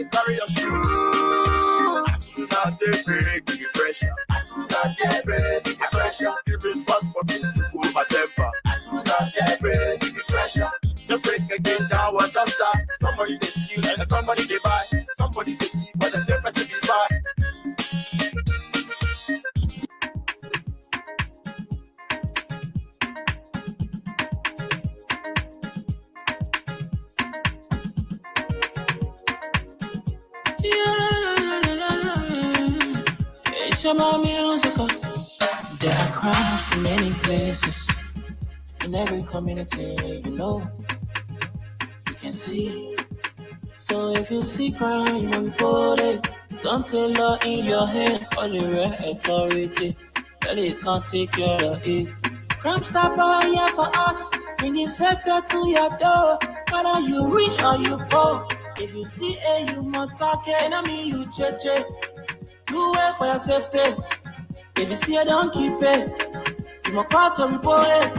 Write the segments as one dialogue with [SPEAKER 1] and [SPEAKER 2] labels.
[SPEAKER 1] they carry us through. As soon as they break, give me pressure. As soon as they break, give me pressure. Give me back for me to cool my temper. As soon as they break, give me pressure. They break again, down what's upside. Somebody they steal and somebody they buy. Somebody they see when the same person is buy.
[SPEAKER 2] It's about musical. There are crimes in many places. In every community, you can see. So if you see crime, report it. Don't take law in your hand for the real authority. Well, it can't take care of it. Crime Stopper here for us, bringing safety to your door. Whether you rich or you poor, if you see a human talking, enemy you cheche. Do it for your safety. If you see it, don't keep it. You must call to report it.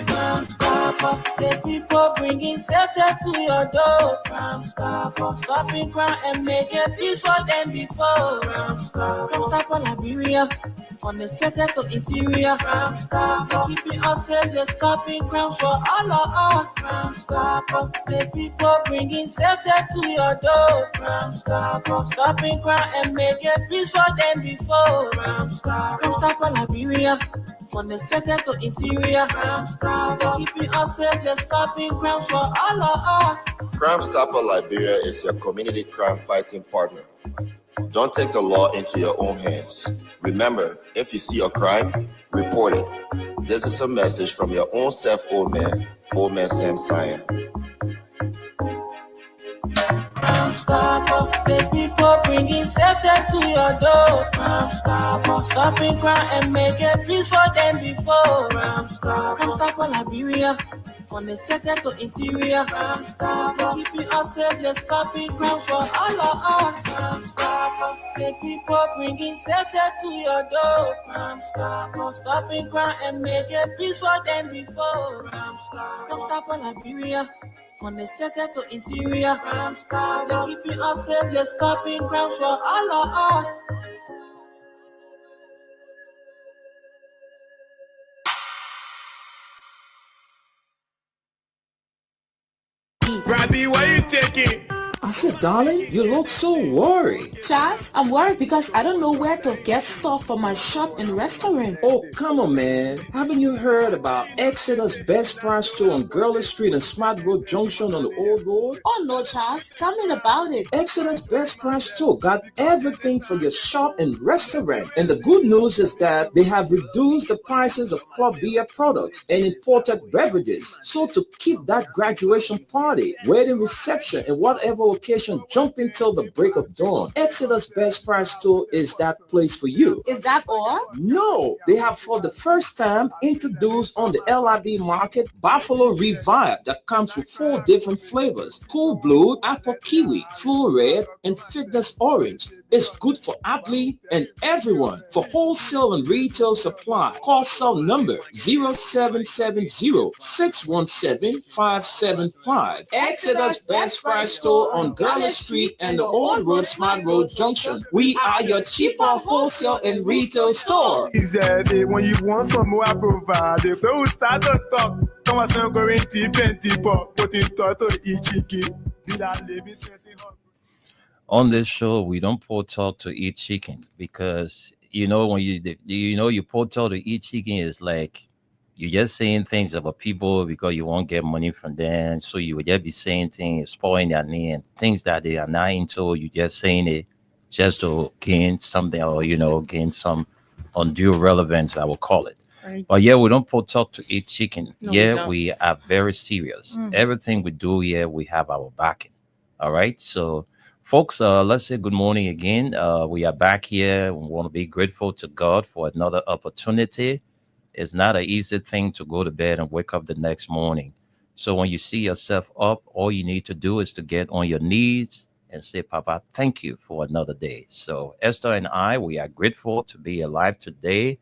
[SPEAKER 2] Crime Stopper, the people bringing safety to your door. Crime Stopper, stopping crime and making peace for them before. Crime Stopper, Liberia, from the center to interior. Crime Stopper, keeping us safe, they're stopping crimes for all of us. Crime Stopper, the people bringing safety to your door. Crime Stopper, stopping crime and making peace for them before. Crime Stopper, Liberia, from the center to interior. Crime Stopper, keeping us safe, they're stopping crimes for all of us.
[SPEAKER 3] Crime Stopper Liberia is your community crime fighting partner. Don't take the law into your own hands. Remember, if you see a crime, report it. This is a message from your own self, Old Man Sam Cyan.
[SPEAKER 2] Crime Stopper, the people bringing safety to your door. Crime Stopper, stopping crime and making peace for them before. Crime Stopper, Liberia, from the center to interior. Crime Stopper, keeping us safe, they're stopping crimes for all of us. Crime Stopper, the people bringing safety to your door. Crime Stopper, stopping crime and making peace for them before. Crime Stopper, Liberia, from the center to interior. Crime Stopper, keeping us safe, they're stopping crimes for all of us.
[SPEAKER 1] Robbie, why you taking?
[SPEAKER 4] I said, darling, you look so worried.
[SPEAKER 5] Charles, I'm worried because I don't know where to get stuff for my shop and restaurant.
[SPEAKER 4] Oh, come on, man. Haven't you heard about Exeter's Best Price Store on Gurley Street and Smart Road Junction on the Old Road?
[SPEAKER 5] Oh, no, Charles. Tell me about it.
[SPEAKER 4] Exeter's Best Price Store got everything for your shop and restaurant. And the good news is that they have reduced the prices of club beer products and imported beverages. So to keep that graduation party, wedding reception, and whatever occasion jumping till the break of dawn, Exeter's Best Price Store is that place for you.
[SPEAKER 5] Is that all?
[SPEAKER 4] No, they have for the first time introduced on the LIB market Buffalo Revive that comes with 4 different flavors: Cool Blue, Apple Kiwi, Full Red, and Fitness Orange. It's good for athlete and everyone. For wholesale and retail supply, call cell number 0770-617-575. Exeter's Best Price Store on Gurley Street and the Old Road Smart Road Junction. We are your cheaper wholesale and retail store.
[SPEAKER 1] When you want some more, I provide. So we start to talk. Come on, going deep and deeper. Put in thought to each chicken.
[SPEAKER 6] On this show, we don't pour talk to eat chicken because when you pour talk to eat chicken is like you're just saying things about people because you won't get money from them. So you would just be saying things, spoiling their name, things that they are not into. You just saying it just to gain something or gain some undue relevance, I will call it.
[SPEAKER 7] Right.
[SPEAKER 6] But yeah, we don't pour talk to eat chicken.
[SPEAKER 7] No,
[SPEAKER 6] we are very serious. Everything we do here, we have our backing. All right, so. Folks, let's say good morning again. We are back here. We want to be grateful to God for another opportunity. It's not an easy thing to go to bed and wake up the next morning. So when you see yourself up, all you need to do is to get on your knees and say, Papa, thank you for another day. So Esther and I, we are grateful to be alive today,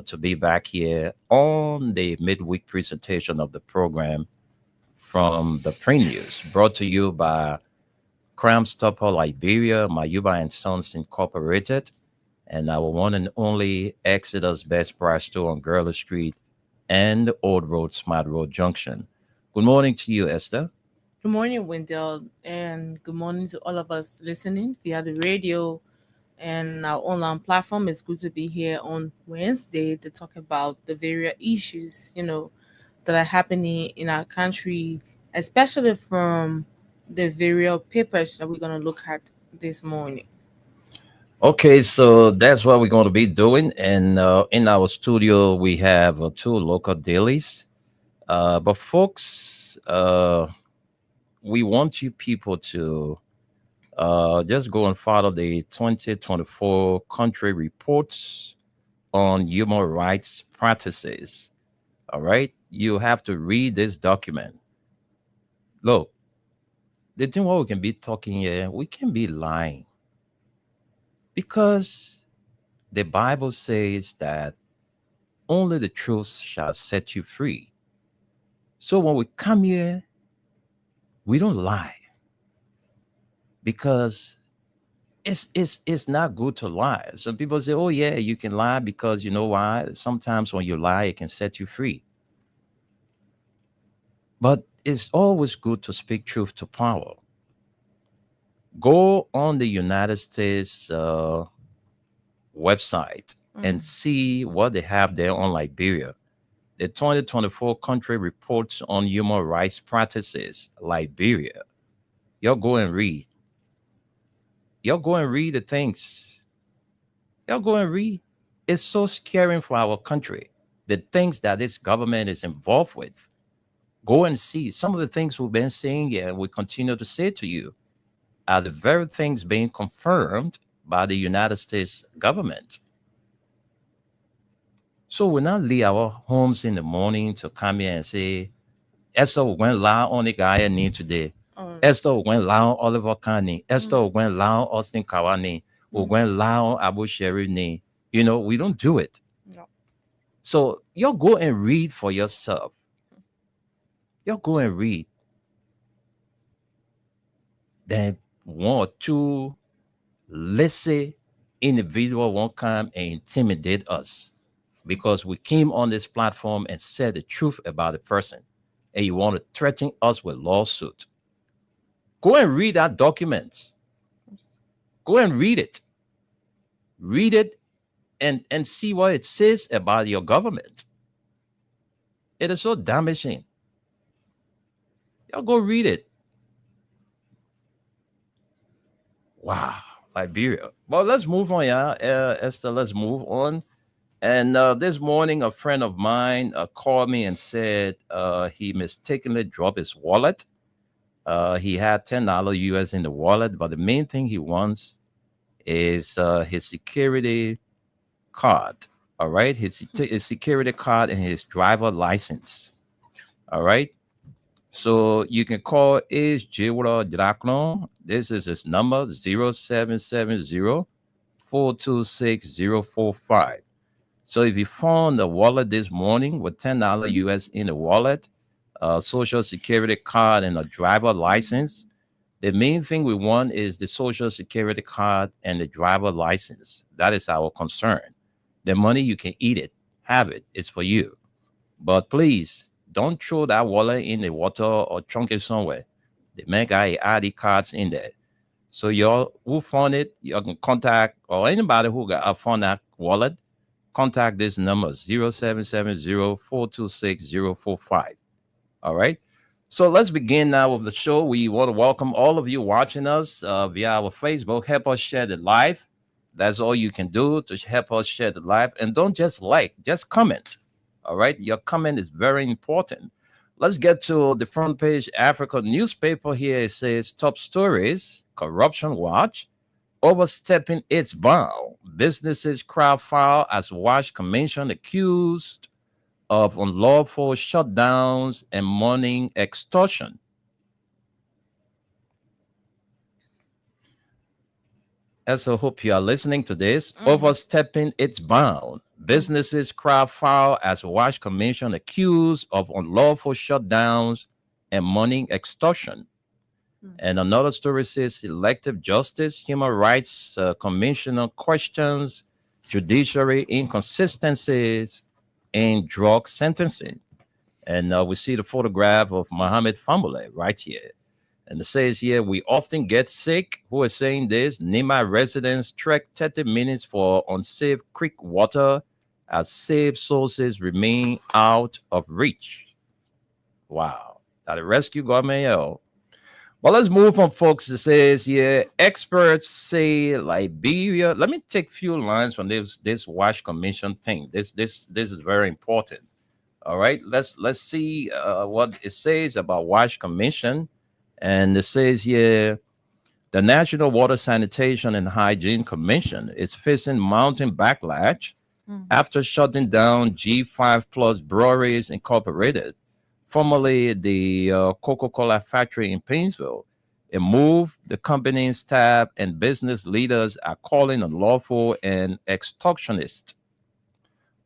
[SPEAKER 6] to be back here on the midweek presentation of the program from the Pre-News, brought to you by Crime Stopper Liberia, Mayuba and Sons Incorporated, and our one and only Exodus Best Price Store on Gurley Street and Old Road, Smart Road Junction. Good morning to you, Esther.
[SPEAKER 7] Good morning, Wendell, and good morning to all of us listening via the radio and our online platform. It's good to be here on Wednesday to talk about the various issues, that are happening in our country, especially from the various papers that we're going to look at this morning.
[SPEAKER 6] Okay, so that's what we're going to be doing. And in our studio, we have two local dailies. But folks, we want you people to just go and follow the 2024 country reports on human rights practices. All right, you have to read this document. Look, the thing what we can be talking here, we can be lying, because the Bible says that only the truth shall set you free. So when we come here, we don't lie, because it's not good to lie. Some people say, oh yeah, you can lie because you know why? Sometimes when you lie, it can set you free. But it's always good to speak truth to power. Go on the United States website and see what they have there on Liberia. The 2024 country reports on human rights practices, Liberia. Y'all go and read. Y'all go and read the things. Y'all go and read. It's so scary for our country, the things that this government is involved with. Go and see. Some of the things we've been saying here, we continue to say to you, are the very things being confirmed by the United States government. So we not leave our homes in the morning to come here and say, Esther went loud on the guy I need today. Esther went loud Oliver Kani. Esther went loud Austin Kawani. We went loud Abu Sherif Ni. We don't do it.
[SPEAKER 7] No.
[SPEAKER 6] So y'all go and read for yourself. Y'all go and read. Then one or two lazy individual won't come and intimidate us because we came on this platform and said the truth about the person, and you want to threaten us with lawsuit. Go and read that document. Go and read it. Read it and see what it says about your government. It is so damaging. Y'all go read it. Wow, Liberia. Well, let's move on, yeah. Esther, let's move on. And this morning, a friend of mine called me and said he mistakenly dropped his wallet. He had $10 US in the wallet, but the main thing he wants is his security card. All right, his security card and his driver license. All right. So you can call Ace Jewel Draclon. This is his number, 0770-426-045. So if you found a wallet this morning with $10 US in the wallet, social security card, and a driver license, the main thing we want is the social security card and the driver license. That is our concern. The money, you can eat it, have it, it's for you. But please, don't throw that wallet in the water or chunk it somewhere. The man got ID cards in there. So y'all who found it, you can contact, or anybody who got found that wallet, contact this number, 0770-426-045. All right. So let's begin now with the show. We want to welcome all of you watching us via our Facebook. Help us share the live. That's all you can do to help us share the live. And don't just like, just comment. All right. Your comment is very important. Let's get to the front page Africa newspaper here. It says top stories, corruption watch, overstepping its bound. Businesses crowd file as Wash Commission accused of unlawful shutdowns and money extortion. I also hope you are listening to this. Overstepping its bound. Businesses crowd foul as Wash Commission accused of unlawful shutdowns and money extortion. And another story says selective justice, human rights commissioner questions judiciary inconsistencies in drug sentencing. And we see the photograph of Mohammed Famule right here. And it says here, we often get sick. Who is saying this? Nima residents trek 30 minutes for unsafe creek water as safe sources remain out of reach. Wow. That a rescue government, yo. But let's move on, folks. It says here, experts say Liberia. Let me take a few lines from this WASH Commission thing. This is very important. All right, let's see what it says about WASH Commission. And it says here, the National Water Sanitation and Hygiene Commission is facing mounting backlash after shutting down G5 Plus Breweries Incorporated, formerly the Coca-Cola factory in Painesville. A move the company's staff and business leaders are calling unlawful and extortionist.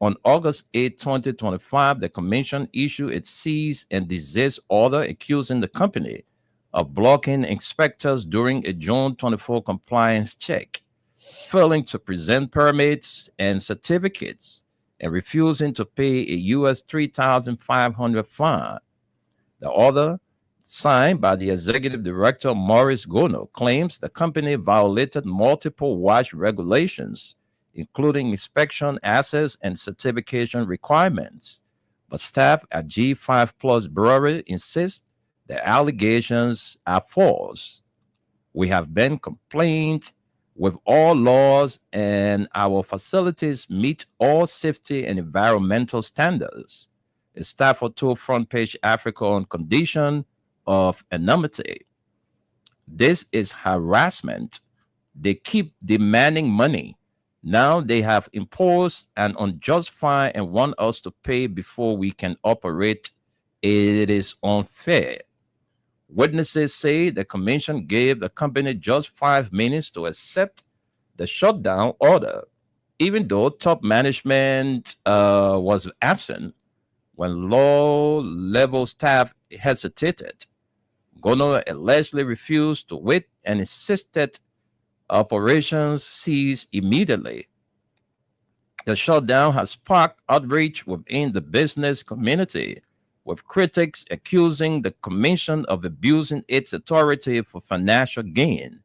[SPEAKER 6] On August 8, 2025, the commission issued its cease and desist order accusing the company of blocking inspectors during a June 24 compliance check, failing to present permits and certificates, and refusing to pay a US $3,500 fine. The order, signed by the executive director Maurice Gono, claims the company violated multiple WASH regulations, including inspection, access, and certification requirements. But staff at G5 Plus Brewery insist the allegations are false. We have been complained with all laws and our facilities meet all safety and environmental standards. A staffer told Front Page Africa on condition of anonymity. This is harassment. They keep demanding money. Now they have imposed an unjust fine and want us to pay before we can operate. It is unfair. Witnesses say the commission gave the company just 5 minutes to accept the shutdown order, even though top management was absent. When low-level staff hesitated, Gono allegedly refused to wait and insisted operations cease immediately. The shutdown has sparked outrage within the business community, with critics accusing the commission of abusing its authority for financial gain.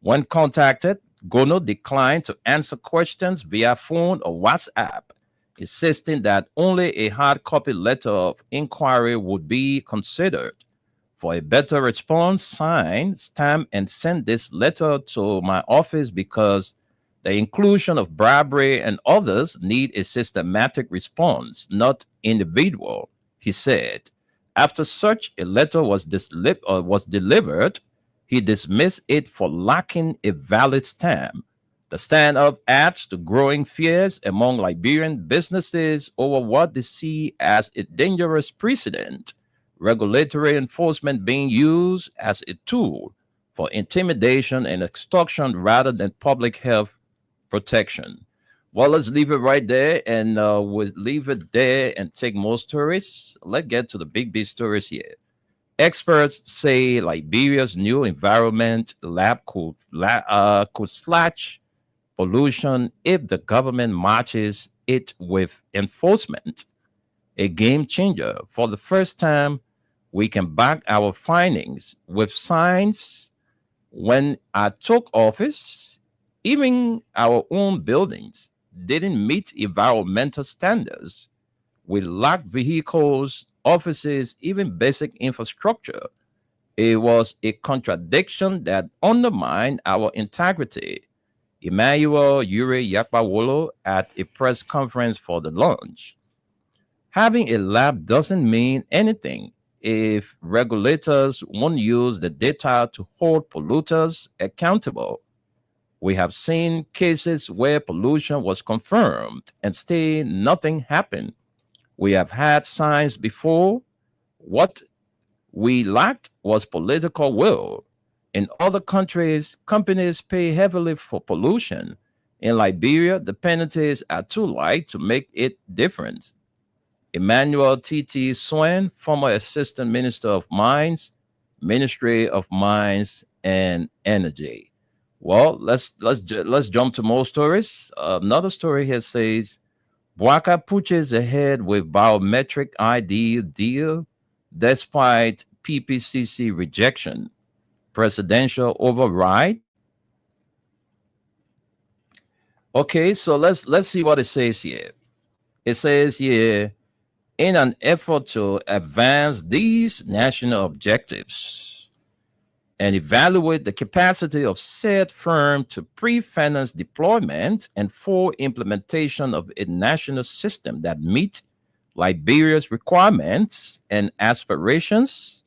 [SPEAKER 6] When contacted, Gono declined to answer questions via phone or WhatsApp, insisting that only a hard copy letter of inquiry would be considered. For a better response, sign, stamp, and send this letter to my office because the inclusion of bribery and others need a systematic response, not individual, he said. After such a letter was delivered, he dismissed it for lacking a valid stamp. The stand-up adds to growing fears among Liberian businesses over what they see as a dangerous precedent, regulatory enforcement being used as a tool for intimidation and extortion rather than public health protection. Well, let's leave it right there, and we'll leave it there and take more stories. Let's get to the big stories here. Experts say Liberia's new environment lab could slash pollution if the government matches it with enforcement. A game changer. For the first time, we can back our findings with science. When I took office, even our own buildings didn't meet environmental standards. We lacked vehicles, offices, even basic infrastructure. It was a contradiction that undermined our integrity. Emmanuel Ure Yakpawolo at a press conference for the launch. Having a lab doesn't mean anything if regulators won't use the data to hold polluters accountable. We have seen cases where pollution was confirmed and still nothing happened. We have had signs before. What we lacked was political will. In other countries, companies pay heavily for pollution. In Liberia, the penalties are too light to make it different. Emmanuel T.T. Swen, former Assistant Minister of Mines, Ministry of Mines and Energy. Well, let's jump to more stories. Another story here says Bwaka pushes ahead with biometric ID deal despite PPCC rejection. Presidential override. Okay, so let's see what it says here. It says here, in an effort to advance these national objectives and evaluate the capacity of said firm to pre-finance deployment and full implementation of a national system that meet Liberia's requirements and aspirations,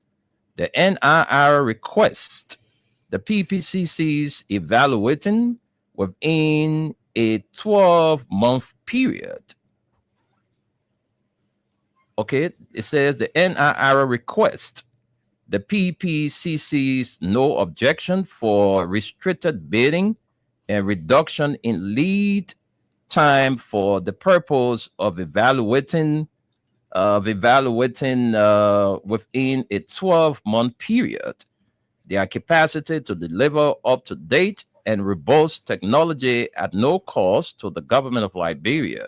[SPEAKER 6] the NIR requests the PPCC's evaluating within a 12-month period. Okay, it says the NIR request the PPCC's no objection for restricted bidding and reduction in lead time for the purpose of evaluating within a 12-month period their capacity to deliver up-to-date and robust technology at no cost to the government of Liberia.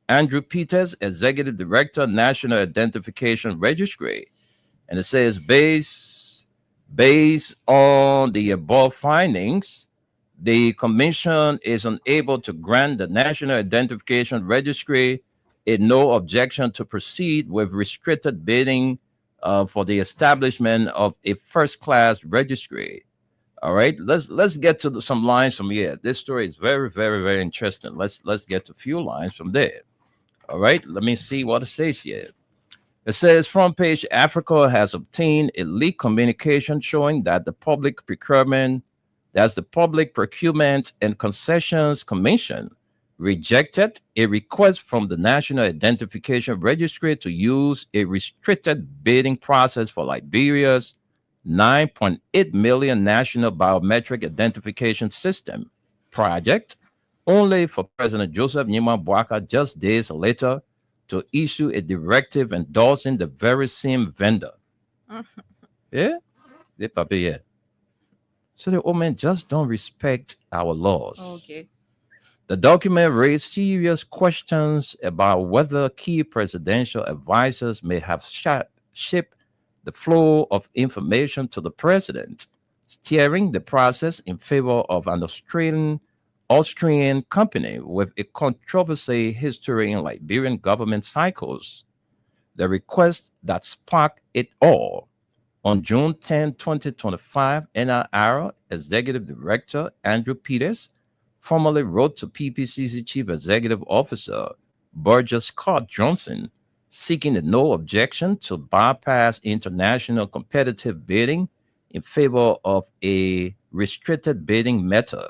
[SPEAKER 6] Andrew Peters, Executive Director, National Identification Registry. And it says, based on the above findings, the Commission is unable to grant the National Identification Registry a no objection to proceed with restricted bidding for the establishment of a first-class registry. All right, let's get to some lines from here. This story is very, very, very interesting. Let's get to a few lines from there. All right, let me see what it says here. It says front page, Africa has obtained a leaked communication showing that the Public Procurement and Concessions Commission rejected a request from the National Identification Registry to use a restricted bidding process for Liberia's 9.8 million National Biometric Identification System project, only for President Joseph Nyeman Bwaka just days later to issue a directive endorsing the very same vendor. Yeah? Yeah. So the old man just don't respect our laws.
[SPEAKER 7] Okay.
[SPEAKER 6] The document raised serious questions about whether key presidential advisors may have shaped the flow of information to the president, steering the process in favor of an Austrian company with a controversy history in Liberian government cycles. The request that sparked it all. On June 10, 2025, NIR Executive Director Andrew Peters formally wrote to PPCC Chief Executive Officer Burgess Scott Johnson, seeking a no objection to bypass international competitive bidding in favor of a restricted bidding method.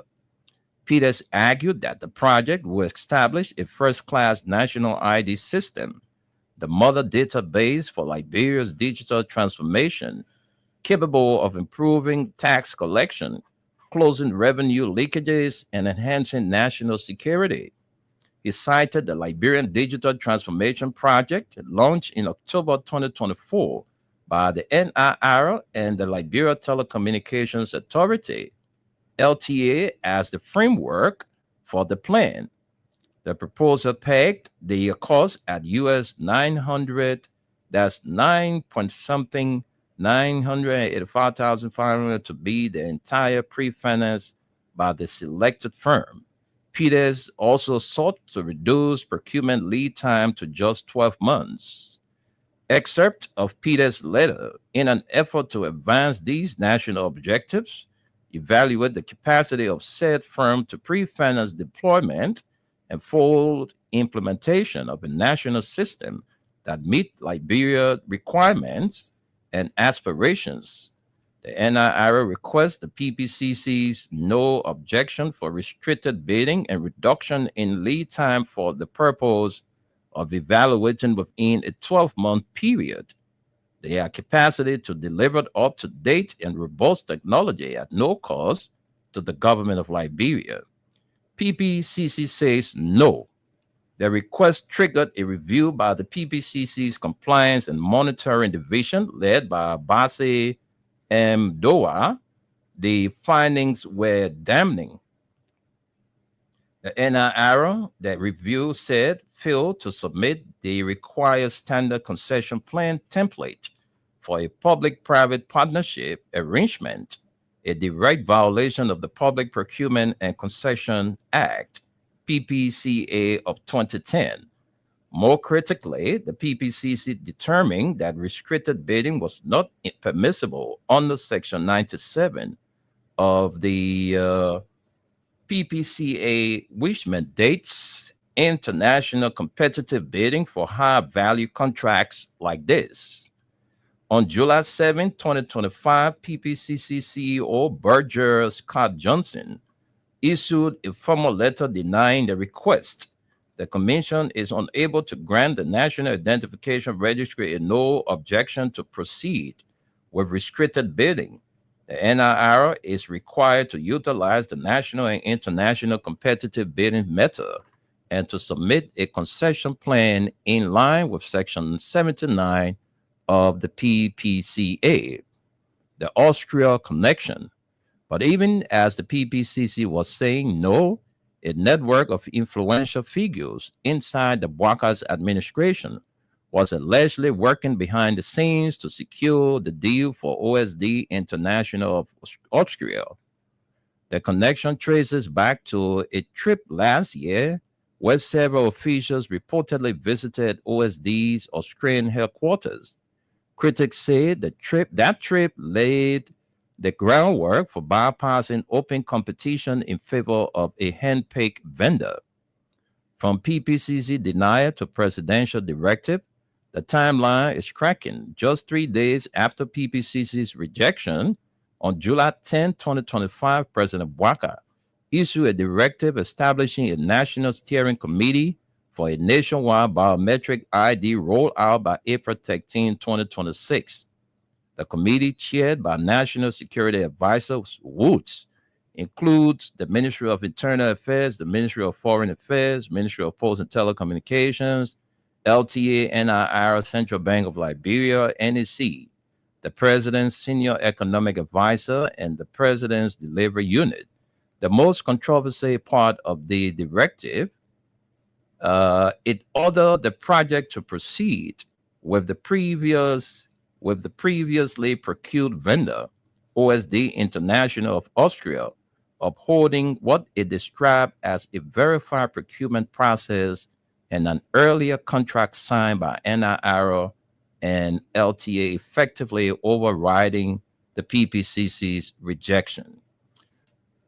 [SPEAKER 6] Peters argued that the project will establish a first-class national ID system, the mother database for Liberia's digital transformation, capable of improving tax collection, closing revenue leakages, and enhancing national security. He cited the Liberian Digital Transformation Project launched in October 2024 by the NIR and the Liberia Telecommunications Authority, LTA, as the framework for the plan. The proposal pegged the cost at US 900, that's 985,500 to be the entire pre-finance by the selected firm. Peters also sought to reduce procurement lead time to just 12 months. Excerpt of Peters' letter: in an effort to advance these national objectives, evaluate the capacity of said firm to pre-finance deployment and full implementation of a national system that meet Liberia requirements and aspirations. The NIR requests the PPCC's no objection for restricted bidding and reduction in lead time for the purpose of evaluating within a 12-month period their capacity to deliver up-to-date and robust technology at no cost to the government of Liberia. PPCC says no. The request triggered a review by the PPCC's Compliance and Monitoring Division led by Abasi Mdoa, the findings were damning. The NIR, that review said, failed to submit the required standard concession plan template for a public-private partnership arrangement, a direct violation of the Public Procurement and Concession Act, PPCA of 2010. More critically, the PPCC determined that restricted bidding was not permissible under Section 97 of the PPCA, which mandates international competitive bidding for high value contracts like this. On July 7, 2025, PPCC CEO Berger Scott Johnson issued a formal letter denying the request. The Commission is unable to grant the National Identification Registry a no objection to proceed with restricted bidding. The NIR is required to utilize the national and international competitive bidding method and to submit a concession plan in line with Section 79 of the PPCA, the Austria connection. But even as the PPCC was saying no, a network of influential figures inside the Bouakas administration was allegedly working behind the scenes to secure the deal for OSD International of Austria. The connection traces back to a trip last year where several officials reportedly visited OSD's Austrian headquarters. Critics say that trip laid the groundwork for bypassing open competition in favor of a hand-picked vendor. From PPCC denial to presidential directive, the timeline is cracking. Just 3 days after PPCC's rejection, on July 10, 2025, President Bouaka issued a directive establishing a national steering committee for a nationwide biometric ID rollout by April 13, 2026. The committee, chaired by National Security Advisor Woods, includes the Ministry of Internal Affairs, the Ministry of Foreign Affairs, Ministry of Posts and Telecommunications, LTA, NIR, Central Bank of Liberia, NEC, the President's Senior Economic Advisor, and the President's Delivery Unit. The most controversial part of the directive, it ordered the project to proceed with the previously procured vendor, OSD International of Austria, upholding what it described as a verified procurement process and an earlier contract signed by NIR and LTA, effectively overriding the PPCC's rejection.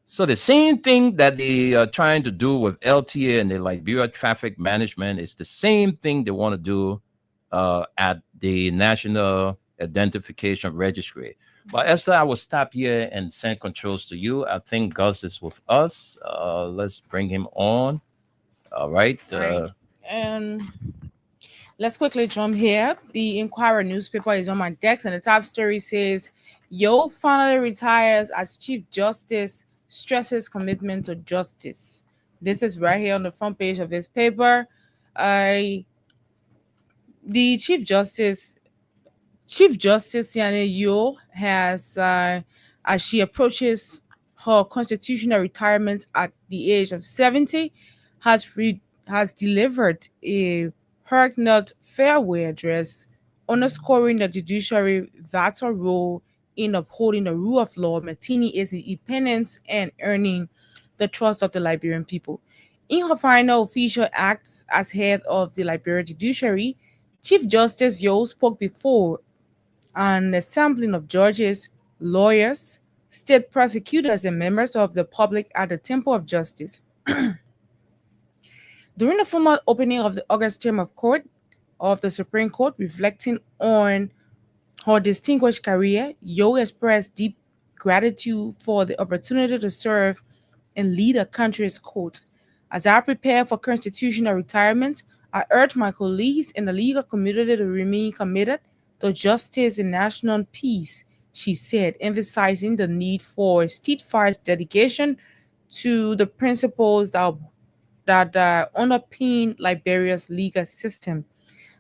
[SPEAKER 6] So the same thing that they are trying to do with LTA and the Liberia Traffic Management is the same thing they want to do at the National Identification Registry. But Esther, I will stop here and send controls to you. I think Gus is with us. Let's bring him on. All right.
[SPEAKER 7] And let's quickly jump here. The Inquirer newspaper is on my desk, and the top story says, Yo finally retires as Chief Justice, stresses commitment to justice. This is right here on the front page of his paper. The Chief Justice Siane Yo has, as she approaches her constitutional retirement at the age of 70, has delivered a Hergnut farewell address, underscoring the judiciary vital role in upholding the rule of law, maintaining its independence, and earning the trust of the Liberian people. In her final official acts as head of the Liberian judiciary, Chief Justice Yo spoke before an assembly of judges, lawyers, state prosecutors, and members of the public at the Temple of Justice. During the formal opening of the August term of the Supreme Court, reflecting on her distinguished career, Yo expressed deep gratitude for the opportunity to serve and lead a country's court. As I prepare for constitutional retirement, I urge my colleagues in the legal community to remain committed to justice and national peace, she said, emphasizing the need for steadfast dedication to the principles that underpin Liberia's legal system,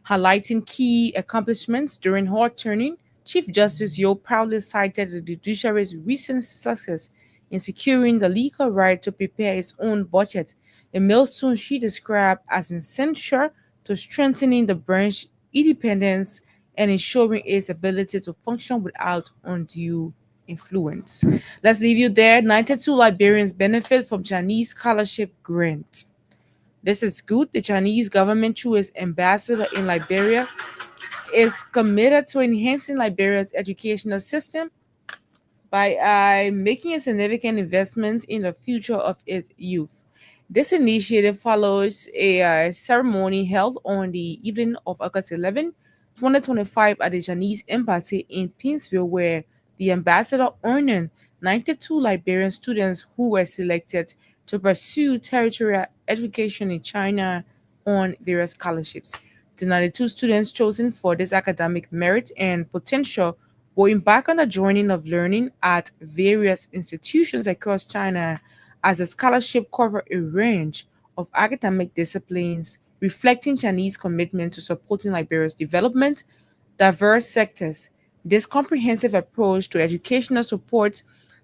[SPEAKER 7] highlighting key accomplishments during her turning Chief Justice Yo proudly cited the judiciary's recent success in securing the legal right to prepare its own budget, a milestone she described as essential to strengthening the branch's independence and ensuring its ability to function without undue influence. Let's leave you there. 92 Liberians benefit from Chinese scholarship grant. This is good. The Chinese government, through its ambassador in Liberia, is committed to enhancing Liberia's educational system by making a significant investment in the future of its youth. This initiative follows a ceremony held on the evening of August 11, 2025 at the Chinese Embassy in Pinsville, where the ambassador honored 92 Liberian students who were selected to pursue tertiary education in China on various scholarships. The 92 students chosen for this academic merit and potential will embark on a journey of learning at various institutions across China as the scholarship cover a range of academic disciplines, reflecting Chinese commitment to supporting Liberia's development, diverse sectors. This comprehensive approach to educational support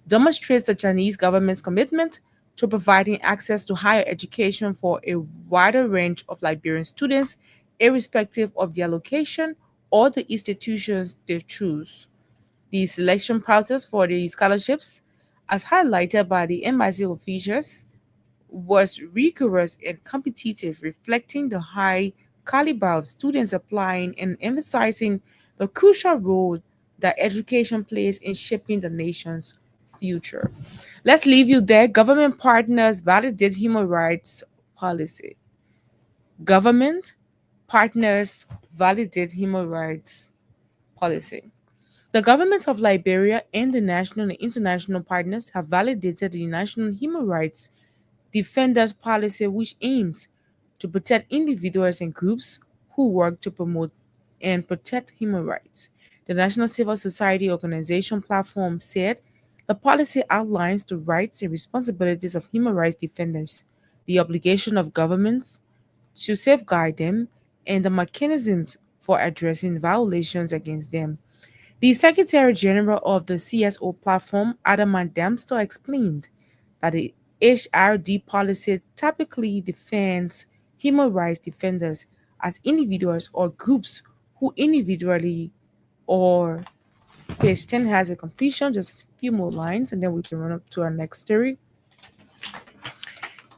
[SPEAKER 7] demonstrates the Chinese government's commitment to providing access to higher education for a wider range of Liberian students, irrespective of their location or the institutions they choose. The selection process for the scholarships, as highlighted by the embassy officials, was rigorous and competitive, reflecting the high caliber of students applying and emphasizing the crucial role that education plays in shaping the nation's future. Let's leave you there. Government partners validate human rights policy. Government partners validate human rights policy. The government of Liberia and the national and international partners have validated the national human rights defenders policy, which aims to protect individuals and groups who work to promote and protect human rights. The National Civil Society Organization platform said the policy outlines the rights and responsibilities of human rights defenders, the obligation of governments to safeguard them, and the mechanisms for addressing violations against them. The Secretary General of the CSO platform, Adamant Dempster, explained that the HRD policy typically defends human rights defenders as individuals or groups who individually or page 10 has a completion, just a few more lines, and then we can run up to our next story.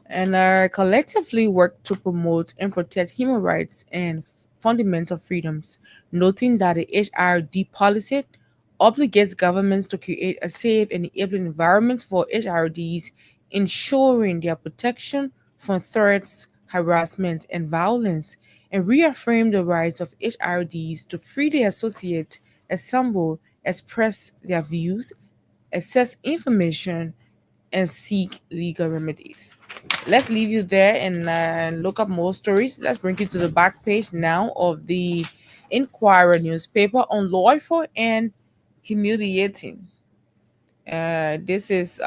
[SPEAKER 7] And collectively work to promote and protect human rights and fundamental freedoms, noting that the HRD policy obligates governments to create a safe and enabling environment for HRDs, ensuring their protection from threats, harassment, and violence, and reaffirm the rights of HRDs to freely associate, assemble, express their views, access information, and seek legal remedies. Let's leave you there and look up more stories. Let's bring you to the back page now of the Inquirer newspaper on lawful and humiliating. This is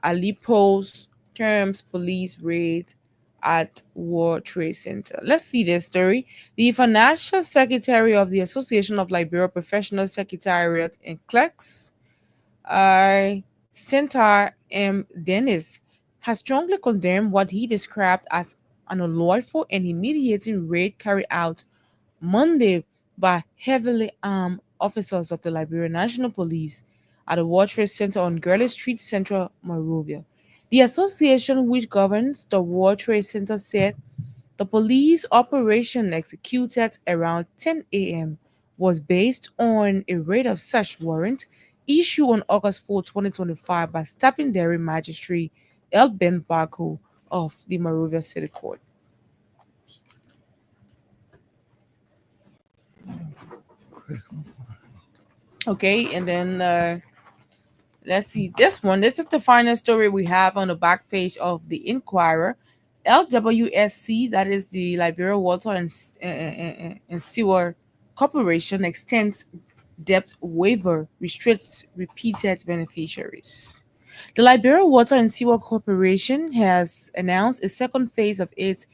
[SPEAKER 7] Aleppo's terms police raid at World Trade Center. Let's see this story. The financial secretary of the Association of Liberia Professional Secretariat and Clerks, Centaur M. Dennis, has strongly condemned what he described as an unlawful and humiliating raid carried out Monday by heavily armed officers of the Liberian National Police at the World Trade Center on Gurley Street, Central Monrovia. The association, which governs the World Trade Center, said the police operation executed around 10 a.m. was based on a raid of search warrant issued on August 4, 2025 by Stapping-Dairy Magistrate El Ben Barco of the Monrovia City Court. Okay, and then let's see this one. This is the final story we have on the back page of the Inquirer. LWSC, that is the Liberia Water and Sewer Corporation, extends debt waiver, restricts repeated beneficiaries. The Liberia Water and Sewer Corporation has announced a second phase of its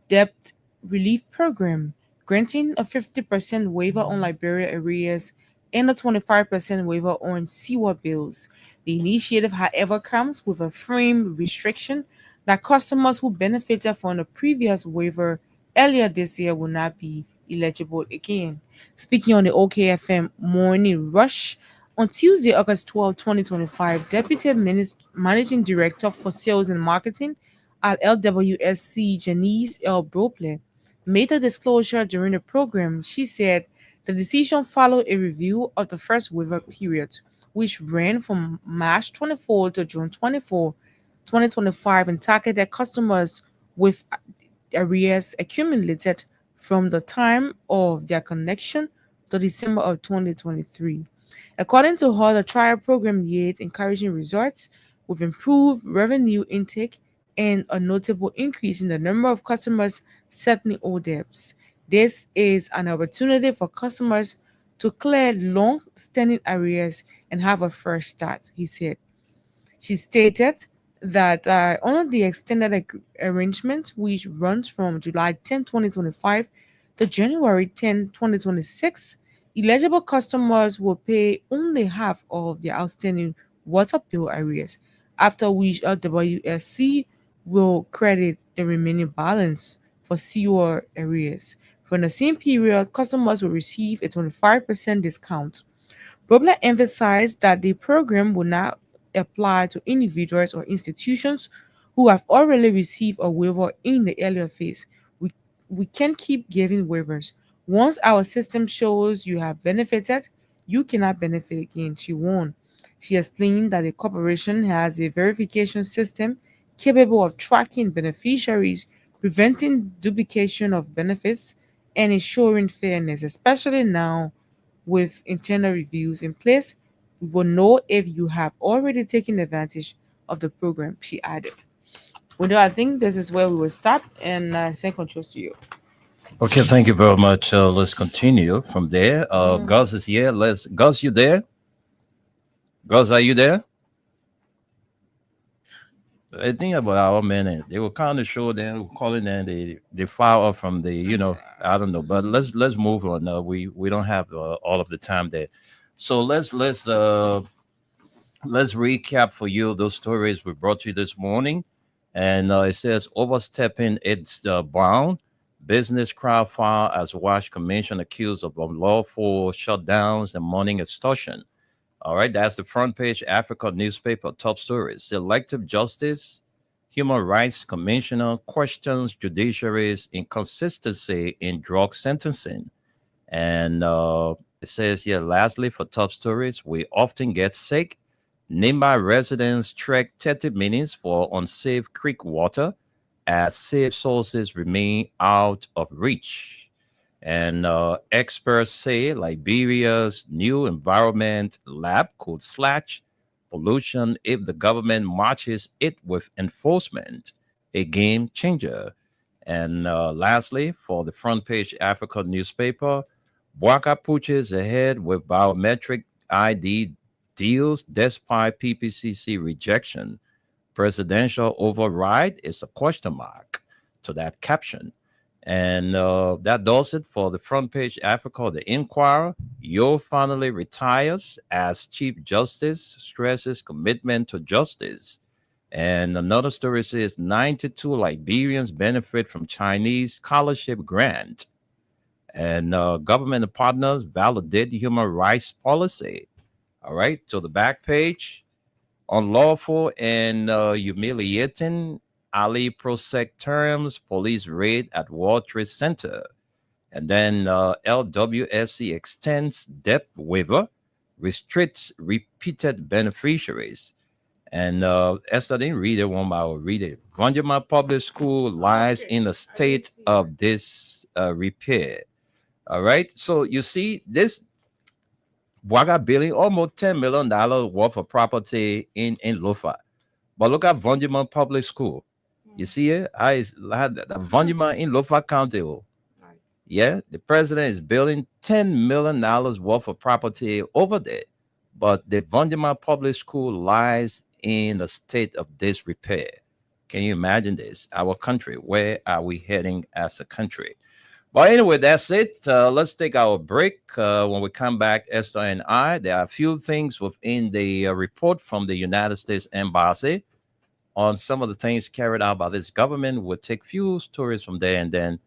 [SPEAKER 7] debt relief program, granting a 50% waiver on Liberia arrears and a 25% waiver on sewer bills. The initiative, however, comes with a frame restriction that customers who benefited from the previous waiver earlier this year will not be eligible again. Speaking on the OKFM Morning Rush, on Tuesday, August 12, 2025, Deputy Managing Director for Sales and Marketing at LWSC, Janice L. Brople, made a disclosure during the program. She said the decision followed a review of the first waiver period, which ran from March 24 to June 24, 2025, and targeted customers with arrears accumulated from the time of their connection to December of 2023. According to her, the trial program yields encouraging results with improved revenue intake and a notable increase in the number of customers settling old debts. This is an opportunity for customers to clear long-standing arrears and have a fresh start, he said. She stated that under the extended arrangement, which runs from July 10, 2025 to January 10, 2026, eligible customers will pay only half of their outstanding water bill arrears, after which LWSC will credit the remaining balance for sewer arrears. For the same period, customers will receive a 25% discount. Bobler emphasized that the program will not apply to individuals or institutions who have already received a waiver in the earlier phase. We can keep giving waivers. Once our system shows you have benefited, you cannot benefit again, she warned. She explained that the corporation has a verification system capable of tracking beneficiaries, preventing duplication of benefits, and ensuring fairness, especially now with internal reviews in place. We will know if you have already taken advantage of the program, she added. Well, I think this is where we will stop, and send controls to you.
[SPEAKER 6] Okay, thank you very much. Let's continue from there. Gus is here. Gus, you there? Gus, are you there? I think about our minute. They were kind of sure then calling and they file up from the, I don't know, but let's move on. We don't have all of the time there. So let's recap for you those stories we brought you this morning. And it says overstepping its bound. Business crowd file as Wash Commission accused of unlawful shutdowns and money extortion. All right, that's the front page Africa newspaper top stories. Selective justice, human rights commissioner questions judiciary's inconsistency in drug sentencing. And it says here, lastly, for top stories, we often get sick. Nearby residents trek 30 minutes for unsafe creek water as safe sources remain out of reach. And experts say Liberia's new environment lab could slash pollution if the government matches it with enforcement, a game changer. And lastly, for the front page Africa newspaper, Bwaka pushes ahead with biometric ID deals despite PPCC rejection. Presidential override is a question mark to that caption. And that does it for the front page Africa. The Inquirer, Yo finally retires as Chief Justice, stresses commitment to justice. And another story says 92 Liberians benefit from Chinese scholarship grant. And government partners validate human rights policy. All right, so the back page, unlawful and humiliating Ali Prosec terms, police raid at World Trade Center. And then LWSC extends debt waiver, restricts repeated beneficiaries. And Esther didn't read it one, but I will read it. Vanjama Public School lies in a state of disrepair. All right, so you see this Bwaga building almost $10 million worth of property in Lofa. But look at Vanjama Public School. You see it? I had the Vanjama in Lofa County. Yeah, the president is building $10 million worth of property over there. But the Vanjama Public School lies in a state of disrepair. Can you imagine this? Our country, where are we heading as a country? But anyway, that's it. Let's take our break. When we come back, Esther and I, there are a few things within the report from the United States Embassy on some of the things carried out by this government. We'll take few stories from there, and then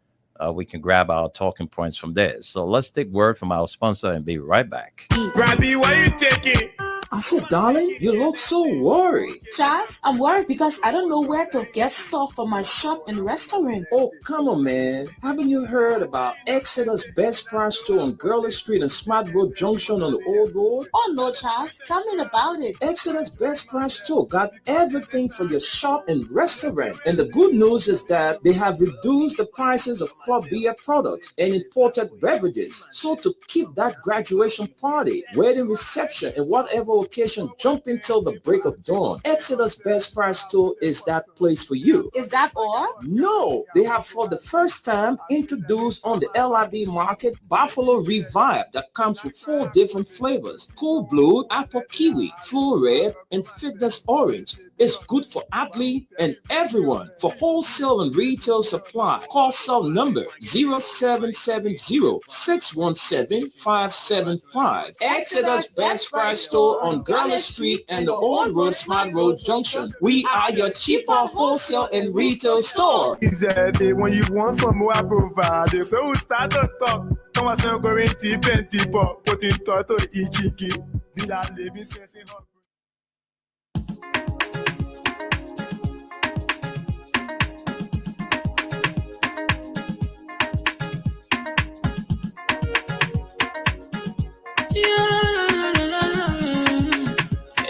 [SPEAKER 6] we can grab our talking points from there. So let's take word from our sponsor and be right back.
[SPEAKER 1] Robbie, why you taking?
[SPEAKER 4] I said, darling, you look so worried.
[SPEAKER 5] Charles, I'm worried because I don't know where to get stuff for my shop and restaurant.
[SPEAKER 4] Oh, come on, man. Haven't you heard about Exeter's Best Price Store on Gurley Street and Smart Road Junction on the Old Road?
[SPEAKER 5] Oh no, Charles, tell me about it.
[SPEAKER 4] Exeter's Best Price Store got everything for your shop and restaurant. And the good news is that they have reduced the prices of club beer products and imported beverages. So to keep that graduation party, wedding reception, and whatever occasion jumping till the break of dawn, Exeter's Best Price Store is that place for you.
[SPEAKER 5] Is that all?
[SPEAKER 4] No, they have for the first time introduced on the LIB market Buffalo Revive that comes with 4 different flavors: Cool Blue, Apple Kiwi, Full Red, and Fitness Orange. It's good for athlete and everyone. For wholesale and retail supply, call cell number 0770-617-575. Exeter's Best Price Store on Gurley Street and the Old Road Smart Road Junction. We are your cheaper wholesale and retail store.
[SPEAKER 1] Exactly. When you want some more, I provide. So we start to talk. Come on, so going deep and deeper. Put in thought to each key. Be that living sense in her.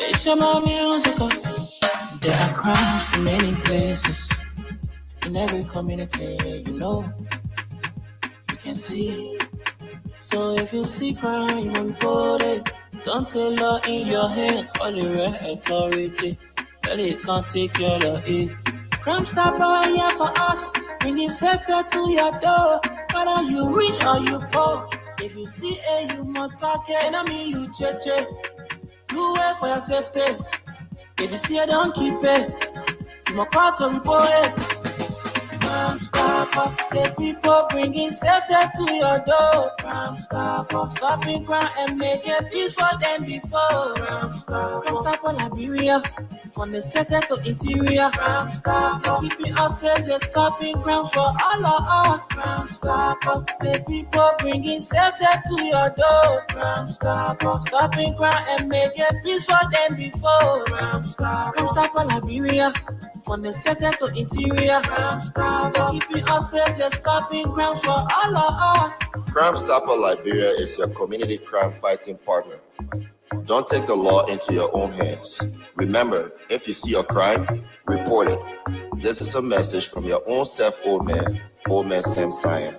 [SPEAKER 2] It's about music. There are crimes in many places. In every community, you know, you can see. So if you see crime, report it. Don't take law in your hand. Call the right authority. But it can't take care of it. Crime Stopper here for us. Bringing safety to your door. Whether you rich or you poor. If you see a human target, and I mean you cheche. Do it for your safety. If you see it, don't keep it. You must call to report it. Crime Stopper, the people bringing safety to your door. Crime Stopper, stopping crime and making peace for them before. Crime Stopper, Liberia, from the center to interior. Crime Stopper, keeping us safe, they're stopping crime for all of us. Crime Stopper, the people bringing safety to your door. Crime Stopper, stopping crime and making peace for them before. Crime Stopper, Liberia, from the center to interior. Crime Stopper, keeping us safe, they're stopping crime for all of us.
[SPEAKER 3] Crime Stopper Liberia is your community crime fighting partner. Don't take the law into your own hands. Remember, if you see a crime, report it. This is a message from your own self, Old Man Sam Cyan.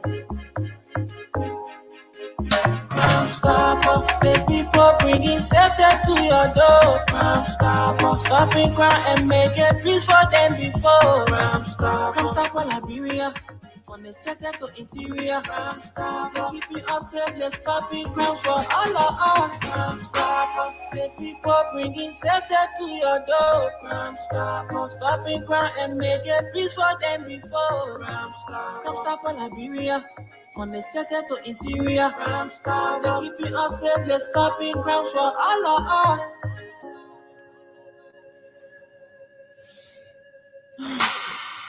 [SPEAKER 2] Crime Stopper, the people bringing safety to your door. Crime Stopper, stopping crime and making peace for them before. Crime Stopper, Liberia, from the center to interior. Crime Stopper, keeping us safe, they're stopping crime for all of us. Crime Stopper, the people bringing safety to your door. Crime Stopper, stopping crime and making peace for them before. Crime Stopper, Liberia, from the center to interior. Crime Stopper, keeping us safe, they're stopping crime for all of us.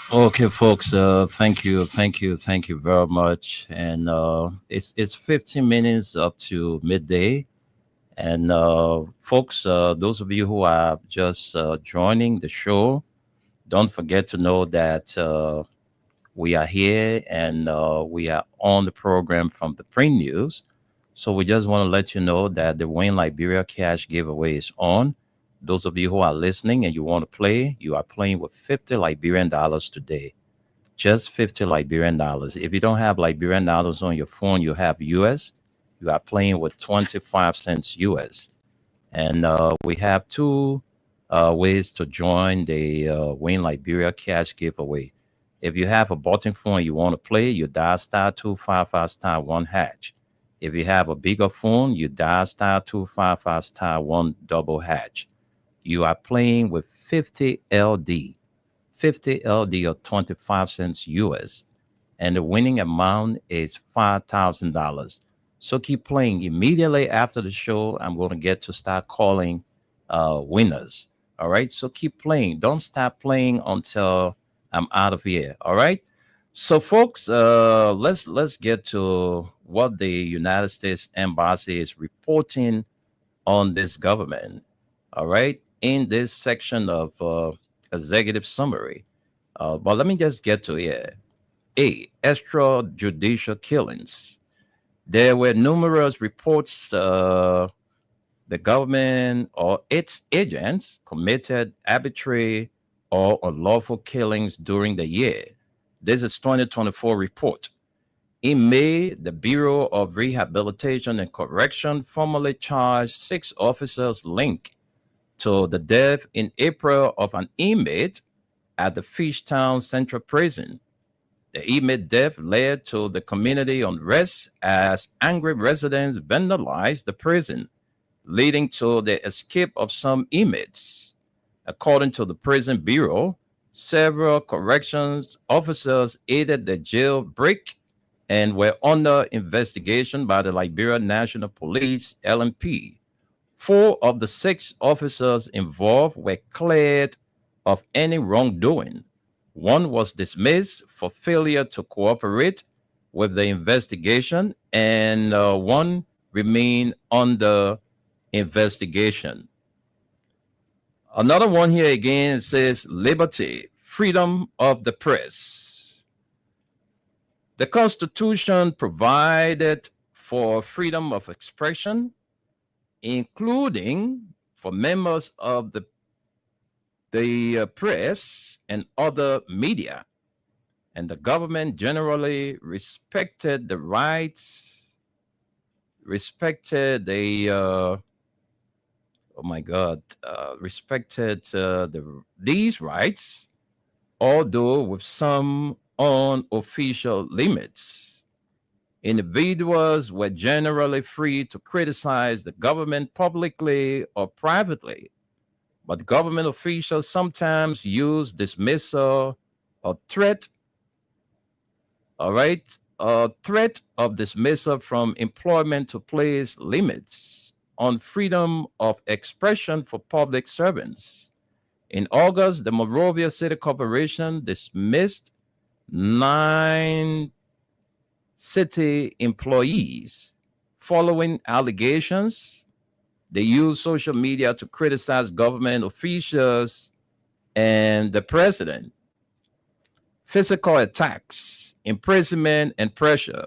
[SPEAKER 6] Okay, folks. Thank you very much. And it's 15 minutes up to midday. And folks, those of you who are just joining the show, don't forget to know that we are here and we are on the program from the Print News. So we just want to let you know that the Win Liberia Cash giveaway is on. Those of you who are listening and you want to play, you are playing with $50 Liberian today. Just $50 Liberian. If you don't have Liberian dollars on your phone, you have US. You are playing with 25 cents US. And we have 2 ways to join the Win Liberia Cash giveaway. If you have a button phone and you want to play, you dial *255*1#. If you have a bigger phone, you dial *255*1#. You are playing with 50 LD or 25 cents US. and the winning amount is $5,000. So keep playing. Immediately after the show, I'm going to get to start calling winners. All right. So keep playing. Don't stop playing until I'm out of here. All right. So, folks, let's get to what the United States Embassy is reporting on this government. All right, in this section of executive summary. But let me just get to it. Extrajudicial killings. There were numerous reports the government or its agents committed arbitrary or unlawful killings during the year. This is 2024 report. In May, the Bureau of Rehabilitation and Correction formally charged 6 officers linked to the death in April of an inmate at the Fishtown Central Prison. The inmate death led to the community unrest as angry residents vandalized the prison, leading to the escape of some inmates. According to the Prison Bureau, several corrections officers aided the jailbreak and were under investigation by the Liberia National Police, LNP. 4 of the 6 officers involved were cleared of any wrongdoing. 1 was dismissed for failure to cooperate with the investigation, and 1 remained under investigation. Another one here again says liberty, freedom of the press. The Constitution provided for freedom of expression, including for members of the press and other media. And the government generally respected the rights, respected these rights, although with some unofficial limits. Individuals were generally free to criticize the government publicly or privately, but government officials sometimes use dismissal or threat, threat of dismissal from employment to place limits on freedom of expression for public servants. In August, the Monrovia City Corporation dismissed 9 city employees following allegations they used social media to criticize government officials and the president. Physical attacks, imprisonment, and pressure.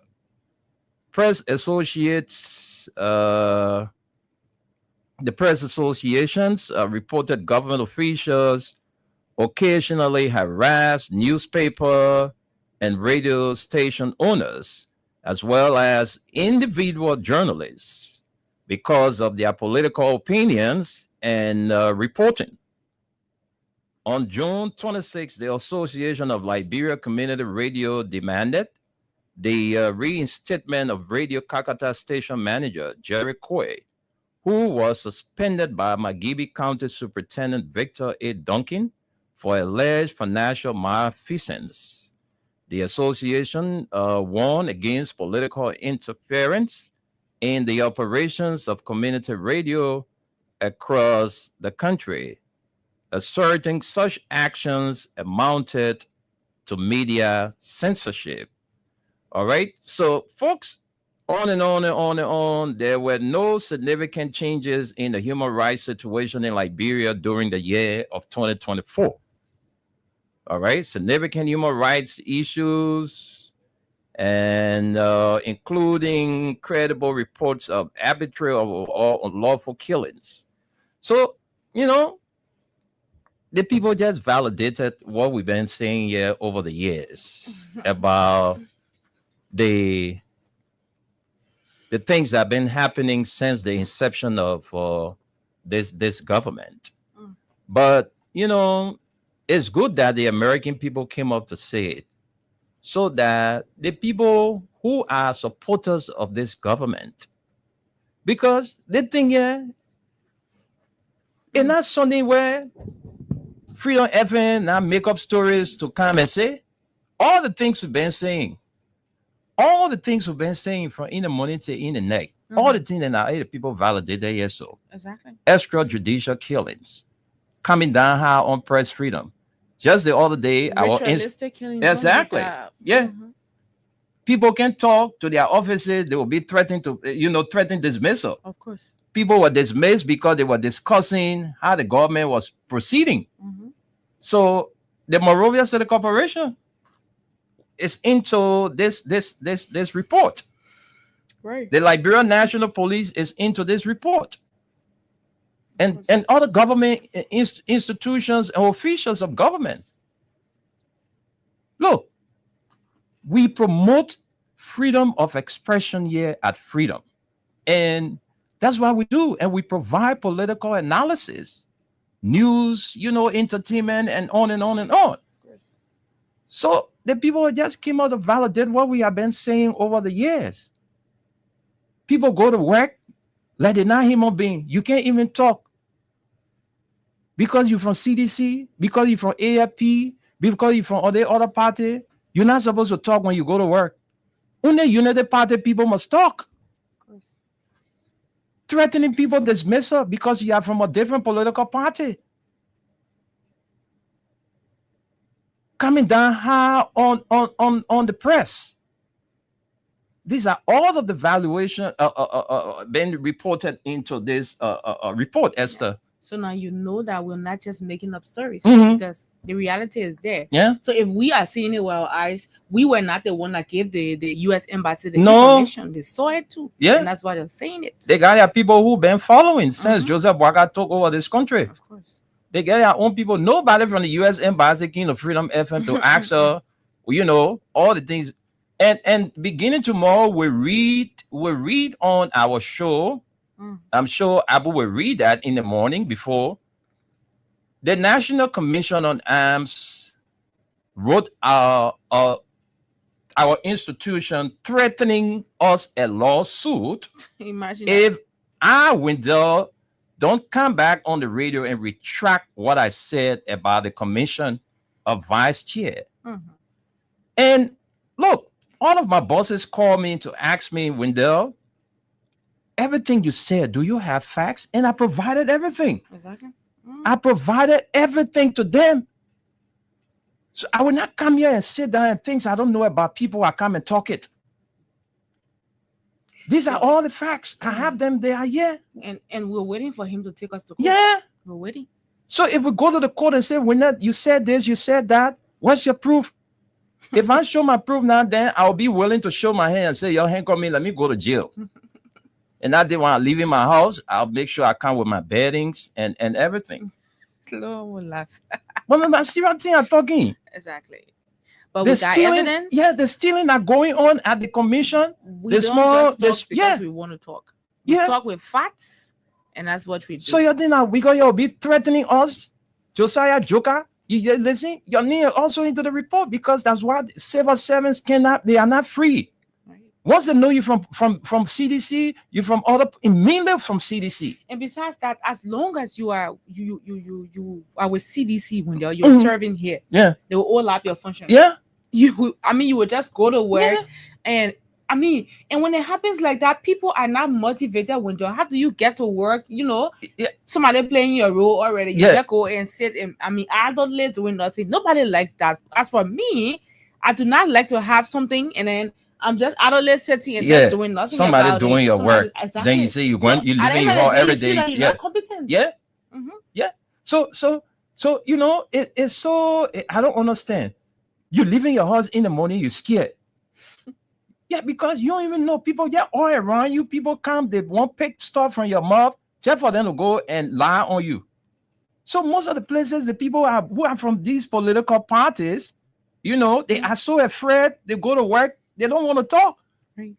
[SPEAKER 6] Press associates, the press associations reported government officials occasionally harassed newspaper and radio station owners, as well as individual journalists, because of their political opinions and reporting. On June 26, the Association of Liberia Community Radio demanded the reinstatement of Radio Kakata station manager Jerry Coy, who was suspended by Maghibi County Superintendent Victor A. Duncan for alleged financial malfeasance. The association warned against political interference in the operations of community radio across the country, asserting such actions amounted to media censorship. All right. So, folks, on and on and on and on, there were no significant changes in the human rights situation in Liberia during the year of 2024. All right. Significant human rights issues, and including credible reports of arbitrary or unlawful killings. So, you know, the people just validated what we've been saying here over the years about the things that have been happening since the inception of this government. But, you know, it's good that the American people came up to say it, so that the people who are supporters of this government, because the thing here, it's not something where Freedom FM now make up stories to come and say, all the things we've been saying, all the things we've been saying from in the morning to in the night, all the things that now the people validate that yes, so
[SPEAKER 7] Exactly.
[SPEAKER 6] extrajudicial killings, coming down high on press freedom. Just the other day,
[SPEAKER 7] Ritualistic killings.
[SPEAKER 6] exactly, yeah. People can talk to their offices. They will be threatened to, threatened dismissal.
[SPEAKER 7] Of course.
[SPEAKER 6] People were dismissed because they were discussing how the government was proceeding. So the Monrovia City Corporation is into this report.
[SPEAKER 7] Right.
[SPEAKER 6] The Liberia National Police is into this report. And other government institutions and officials of government. Look, we promote freedom of expression here at Freedom. And that's what we do. And we provide political analysis, news, entertainment, and on and on and on. So the people just came out to validate what we have been saying over the years. People go to work like they're not human being. You can't even talk. Because you're from CDC, because you're from AFP, because you're from other party, you're not supposed to talk when you go to work. Only United Party people must talk.
[SPEAKER 7] Of course.
[SPEAKER 6] Threatening people dismissal because you are from a different political party. Coming down high on the press. These are all of the valuation being reported into this report, Esther.
[SPEAKER 7] So now you know that we're not just making up stories because the reality is there.
[SPEAKER 6] Yeah.
[SPEAKER 7] So if we are seeing it with our eyes, we were not the one that gave the U.S. Embassy the information. They saw it too.
[SPEAKER 6] Yeah.
[SPEAKER 7] And that's why they're saying it.
[SPEAKER 6] They got their people who've been following since Joseph Boakai took over this country.
[SPEAKER 7] Of course.
[SPEAKER 6] They get their own people. Nobody from the U.S. Embassy came to Freedom FM to ask her, all the things. And beginning tomorrow, we read on our show. I'm sure Abu will read that in the morning before. The National Commission on Arms wrote our institution threatening us a lawsuit.
[SPEAKER 7] Imagine
[SPEAKER 6] if I, Wendell, don't come back on the radio and retract what I said about the commission of vice chair. And look, all of my bosses call me to ask me, Wendell, everything you said, do you have facts? And I provided everything.
[SPEAKER 7] Exactly.
[SPEAKER 6] I provided everything to them. So I will not come here and sit down and things I don't know about people. I come and talk it. These are all the facts. I have them. They are here.
[SPEAKER 7] And we're waiting for him to take us to court.
[SPEAKER 6] Yeah.
[SPEAKER 7] We're waiting.
[SPEAKER 6] So if we go to the court and say, you said this, you said that, what's your proof? If I show my proof now, then I'll be willing to show my hand and say, yo, handcuff me, let me go to jail. And I didn't want to leave in my house. I'll make sure I come with my beddings and everything.
[SPEAKER 7] Slow will laugh.
[SPEAKER 6] But I see what thing I'm talking.
[SPEAKER 7] Exactly. But with that evidence,
[SPEAKER 6] the stealing are going on at the commission.
[SPEAKER 7] We don't just talk because we want to talk. We talk with facts, and that's what we do.
[SPEAKER 6] So you think we gonna be threatening us, Josiah Joker? You listen, you're near also into the report because that's what civil servants they are not free. Once they know you from CDC, you're from mainly from CDC.
[SPEAKER 7] And besides that, as long as you are with CDC when you're serving here, they will all up your function.
[SPEAKER 6] Yeah.
[SPEAKER 7] You will just go to work, and when it happens like that, people are not motivated. How do you get to work? Somebody playing your role already. You just go and sit and idly doing nothing. Nobody likes that. As for me, I do not like to have something and then I'm just idly sitting and just doing nothing.
[SPEAKER 6] Somebody doing your work. Exactly. Then you say you leave in your home every day.
[SPEAKER 7] You're not competent.
[SPEAKER 6] Yeah. Yeah. So it's so I don't understand. You leave in your house in the morning, you're scared. Yeah, because you don't even know people get all around you. People come, they won't pick stuff from your mouth just for them to go and lie on you. So most of the places, the people who are from these political parties, they are so afraid. They go to work. They don't want to talk.
[SPEAKER 7] Right.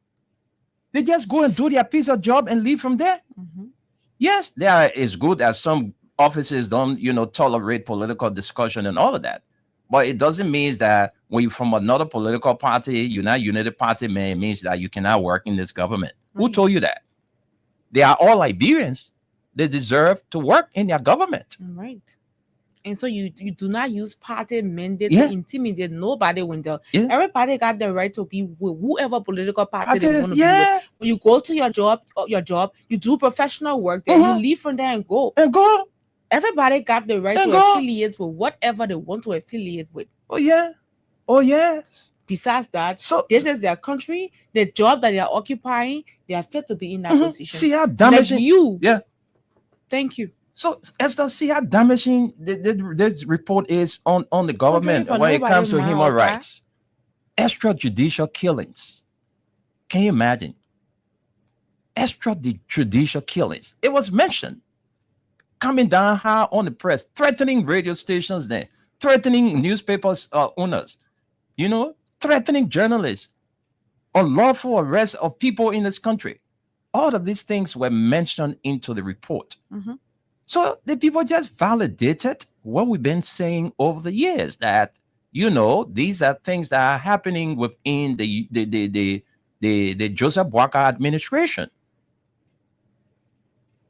[SPEAKER 6] They just go and do their piece of job and leave from there. Yes, it's good that some offices don't, tolerate political discussion and all of that. But it doesn't mean that when you're from another political party, you're not United Party, man, it means that you cannot work in this government. Right. Who told you that? They are all Liberians. They deserve to work in their government.
[SPEAKER 7] Right. And so you do not use party mandate
[SPEAKER 6] Yeah.
[SPEAKER 7] to intimidate nobody, Wendell.
[SPEAKER 6] Yeah.
[SPEAKER 7] Everybody got the right to be with whoever political party they
[SPEAKER 6] Parties,
[SPEAKER 7] want to be
[SPEAKER 6] yeah.
[SPEAKER 7] with. When you go to your job, you do professional work, then you leave from there and go.
[SPEAKER 6] And go.
[SPEAKER 7] Everybody got the right
[SPEAKER 6] And
[SPEAKER 7] to
[SPEAKER 6] go.
[SPEAKER 7] affiliate with whatever they want to affiliate with.
[SPEAKER 6] Oh yeah. Oh yes.
[SPEAKER 7] Besides that,
[SPEAKER 6] So
[SPEAKER 7] this is their country, the job that they are occupying, they are fit to be in that position.
[SPEAKER 6] see how
[SPEAKER 7] Like
[SPEAKER 6] damaging.
[SPEAKER 7] you.
[SPEAKER 6] Yeah.
[SPEAKER 7] Thank you.
[SPEAKER 6] So Esther, see how damaging this report is on the government
[SPEAKER 7] for
[SPEAKER 6] when it
[SPEAKER 7] nobody
[SPEAKER 6] comes to
[SPEAKER 7] mind
[SPEAKER 6] human
[SPEAKER 7] all that.
[SPEAKER 6] rights. Extrajudicial killings. Can you imagine? Extrajudicial killings. It was mentioned. Coming down high on the press, threatening radio stations there, threatening newspapers owners, threatening journalists, unlawful arrest of people in this country. All of these things were mentioned into the report.
[SPEAKER 7] Mhm.
[SPEAKER 6] So the people just validated what we've been saying over the years, that these are things that are happening within the Joseph Boakai administration.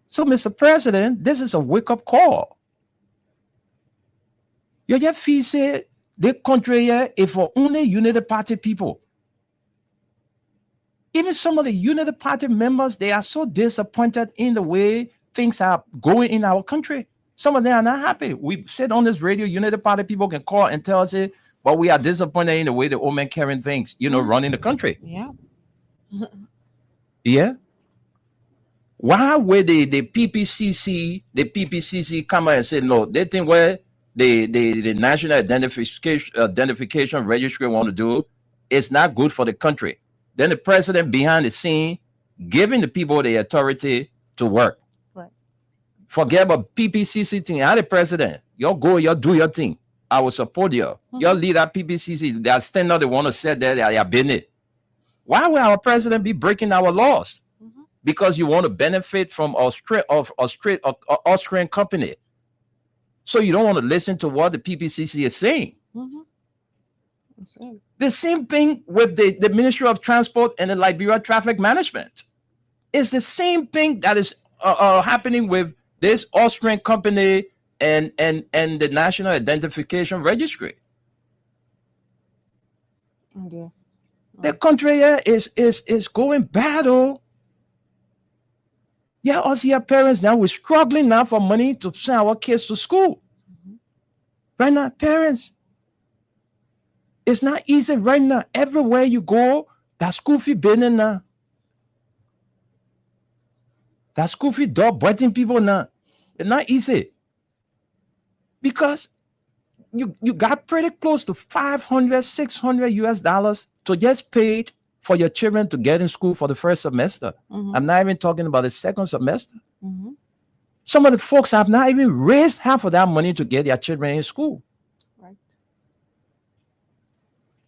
[SPEAKER 6] So, Mr. President, this is a wake-up call. You just feel say the country here is for only Unity Party people. Even some of the Unity Party members, they are so disappointed in the way things are going in our country. Some of them are not happy. We said on this radio, Unity Party people can call and tell us it, but we are disappointed in the way the old man carrying things, running the country.
[SPEAKER 7] Yeah.
[SPEAKER 6] Yeah. Why would the PPCC come out and say no? They think where the National Identification Registry want to do is not good for the country. Then the president behind the scene giving the people the authority to work.
[SPEAKER 7] Right.
[SPEAKER 6] Forget about PPCC thing. I'm the president. You go, you do your thing. I will support you. You lead that PPCC. They are stand up. They want to say that they are been it. Why will our president be breaking our laws? Because you want to benefit from Austrian company. So you don't want to listen to what the PPCC is saying. The same thing with the Ministry of Transport and the Liberia Traffic Management. It's the same thing that is happening with this Austrian company and the National Identification Registry. The country here is going battle. Yeah, us here parents now, we're struggling now for money to send our kids to school. Right now, parents, it's not easy right now. Everywhere you go, that school fee burning now. That school fee door biting people now. It's not easy. Because you got pretty close to $500, $600 to just pay it for your children to get in school for the first semester. I'm not even talking about the second semester. Some of the folks have not even raised half of that money to get their children in school.
[SPEAKER 7] Right.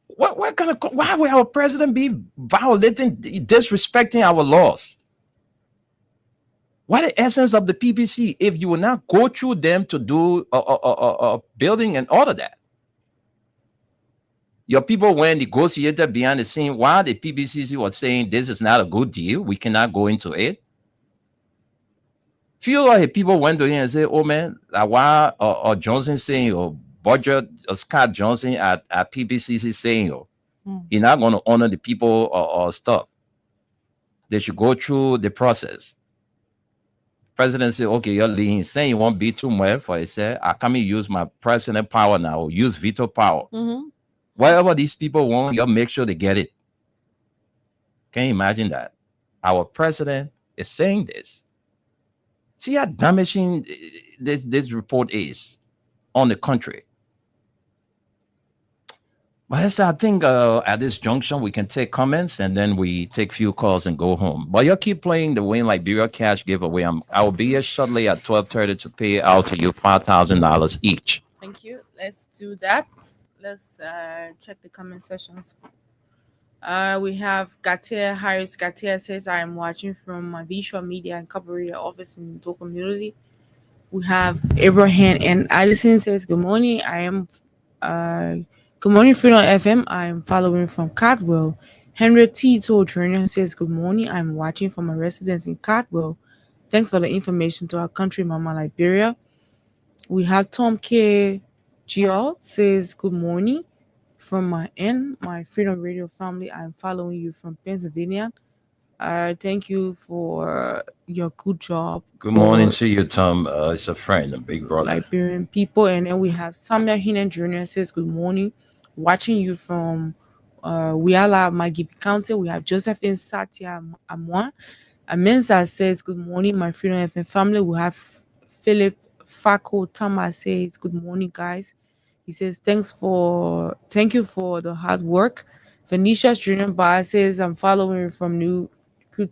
[SPEAKER 6] Why will our president be violating, disrespecting our laws? What the essence of the PPC if you will not go through them to do building and all of that? Your people went negotiated behind the scene while the PPCC was saying this is not a good deal. We cannot go into it. Few of the people went to him and said, oh man, why Johnson saying, or budget Scott Johnson at PPCC saying, you're not going to honor the people or stuff. They should go through the process. President said, okay, you're leading, saying you won't be too much for it. Said, I come and use my president power now, use veto power. Whatever these people want, you make sure they get it. Can you imagine that? Our president is saying this. See how damaging this report is on the country. But I think at this junction, we can take comments and then we take few calls and go home. But you keep playing the Win Liberia cash giveaway. I will be here shortly at 12:30 to pay out to you $5,000 each.
[SPEAKER 7] Thank you. Let's do that. Let's check the comment sections. We have Gatia Harris. Gatia says, I am watching from my visual media incorporated office in Do community. We have Abraham and Addison says, good morning. Good morning, Freedom FM. I am following from Cardwell. Henry Tito Jr. says, good morning. I'm watching from a residence in Cardwell. Thanks for the information to our country, Mama Liberia. We have Tom K. Gio says, good morning from my end, my Freedom Radio family. I'm following you from Pennsylvania. Thank you for your good job
[SPEAKER 6] Good morning
[SPEAKER 7] for
[SPEAKER 6] to you, Tom. It's a friend, a big brother.
[SPEAKER 7] Liberian people. And then we have Samuel Hinen Jr. says, good morning. Watching you from Wiala, Magibi County. We have Josephine Satya Amwa. Amenza says, good morning, my Freedom FM family. We have Philip Fako Tama says, good morning, guys. He says, thank you for the hard work. Phoenicia Junior Bar says, I'm following from New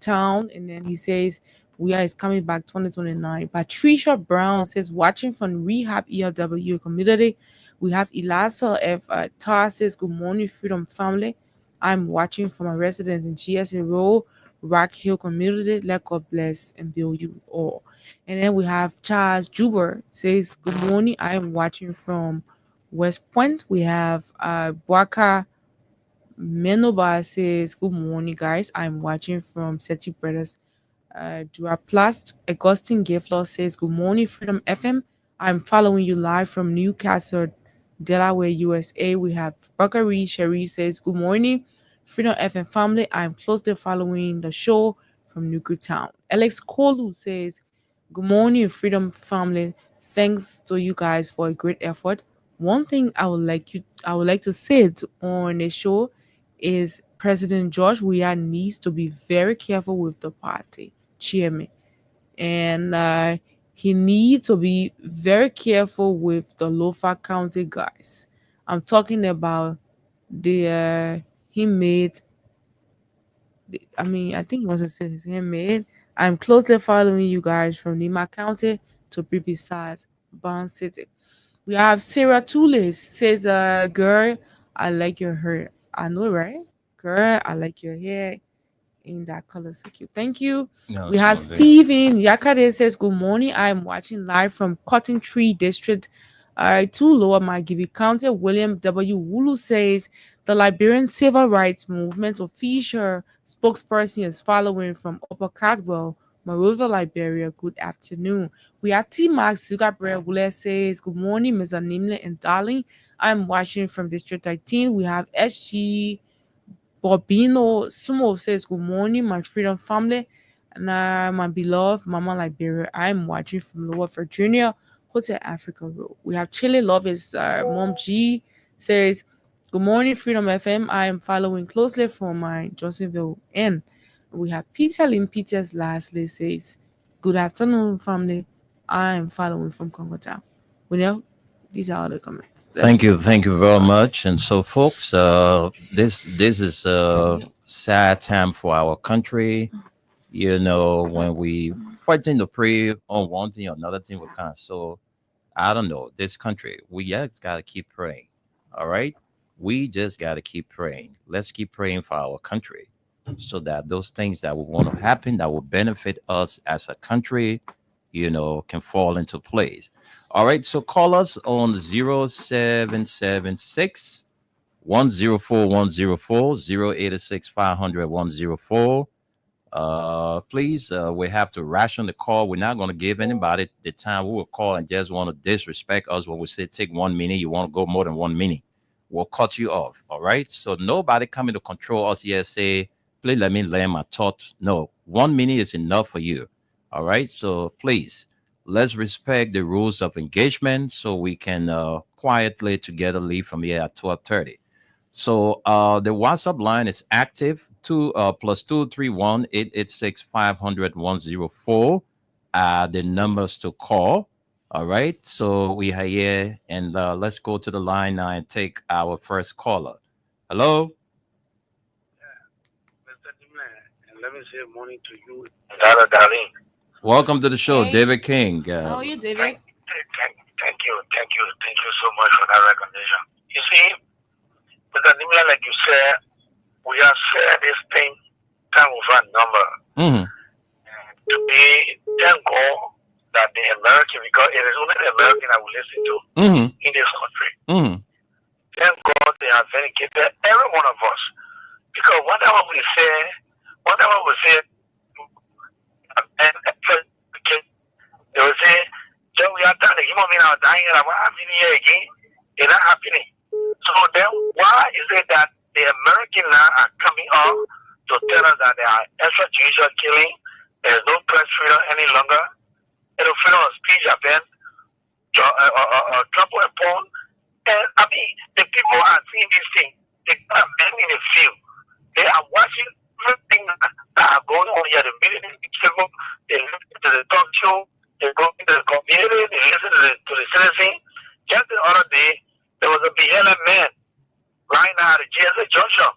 [SPEAKER 7] Town. And then he says, we are is coming back 2029. Patricia Brown says, watching from Rehab ELW community. We have Elasa F. Tar says, good morning, Freedom family. I'm watching from a residence in GSA Road, Rock Hill community. Let God bless and build you all. And then we have Charles Juber says, good morning. I am watching from West Point. We have Bwaka Menoba says, good morning, guys. I'm watching from Seti Brothers. Duraplast Augustine Gayflow says, good morning, Freedom FM. I'm following you live from Newcastle, Delaware, USA. We have Bakari Sherry says, good morning, Freedom FM family. I'm closely following the show from Town. Alex Kolu says, good morning, Freedom family. Thanks to you guys for a great effort. One thing I would like to say on the show is President George Weah needs to be very careful with the party chairman, and he needs to be very careful with the Lofa County guys. I'm talking about the he made. I think he wants to say his handmade. I'm closely following you guys from Nima County to be precise, Bond City. We have Sarah Tulis says, girl, I like your hair. I know, right? Girl, I like your hair in that color. So cute. Thank you.
[SPEAKER 6] No,
[SPEAKER 7] We have
[SPEAKER 6] Sunday.
[SPEAKER 7] Steven Yakade says, good morning. I'm watching live from Cotton Tree District, to Lower Magibi County. William W. Wulu says, the Liberian Civil Rights Movement official spokesperson is following from Upper Cardwell, Monrovia, Liberia. Good afternoon. We have T. Max Zugabre Wule says, good morning, Ms. Animle and Darling. I'm watching from District 18. We have SG Bobino Sumo says, good morning, my Freedom family. And my beloved Mama Liberia. I'm watching from Lower Virginia, Hotel Africa Road. We have Chile Love is Mom G says, good morning, Freedom FM. I am following closely from my Johnsonville N. We have Peter Lynn Peters lastly says, good afternoon, family. I am following from Congo Town. These are all the comments.
[SPEAKER 6] Thank you very much. And so, folks, this is a sad time for our country. You know, when we fighting to pray on one thing or another thing, we can't. So, I don't know. This country, we just gotta keep praying. All right, we just gotta keep praying. Let's keep praying for our country, so that those things that will want to happen that will benefit us as a country, you know, can fall into place. All right, so call us on 0776 104 104 086 500 104. Please, we have to ration the call. We're not going to give anybody the time. We will call and just want to disrespect us when we say take 1 minute. You want to go more than 1 minute, we'll cut you off. All right, so nobody coming to control us here. Say, please let me land my thoughts. No, 1 minute is enough for you. All right, so please, let's respect the rules of engagement so we can quietly together leave from here at 12:30. So the WhatsApp line is active. Plus 231 886 500 104 the numbers to call. All right, so we are here, and let's go to the line now and take our first caller. Hello.
[SPEAKER 8] Mr. Dimle, and let me say morning to you, Dada Darling.
[SPEAKER 6] Welcome to the show,
[SPEAKER 7] Hey.
[SPEAKER 6] David King.
[SPEAKER 7] How are you, David?
[SPEAKER 8] Thank you so much for that recognition. You see, Mr. Dimle, like you said, we have said this thing time over number.
[SPEAKER 6] Mm-hmm.
[SPEAKER 8] To be thank God that the American, because it is only the American I will listen to in this country.
[SPEAKER 6] Mm-hmm.
[SPEAKER 8] Thank God they have vindicated every one of us. Because whatever we say, they will say, So we are telling the human being are dying and what happening here again? It's not happening. So then why is it that the American now are coming up to tell us that there are extrajudicial killing, there's no press freedom any longer, and the freedom of speech have been trampled upon? And I mean, the people are seeing this thing. They are men in the field. They are watching everything that are going on here. The media people, they listen to the talk show, they go to the community, they listen to the citizen. Just the other day, there was a beheaded man right now at the GSA Junction.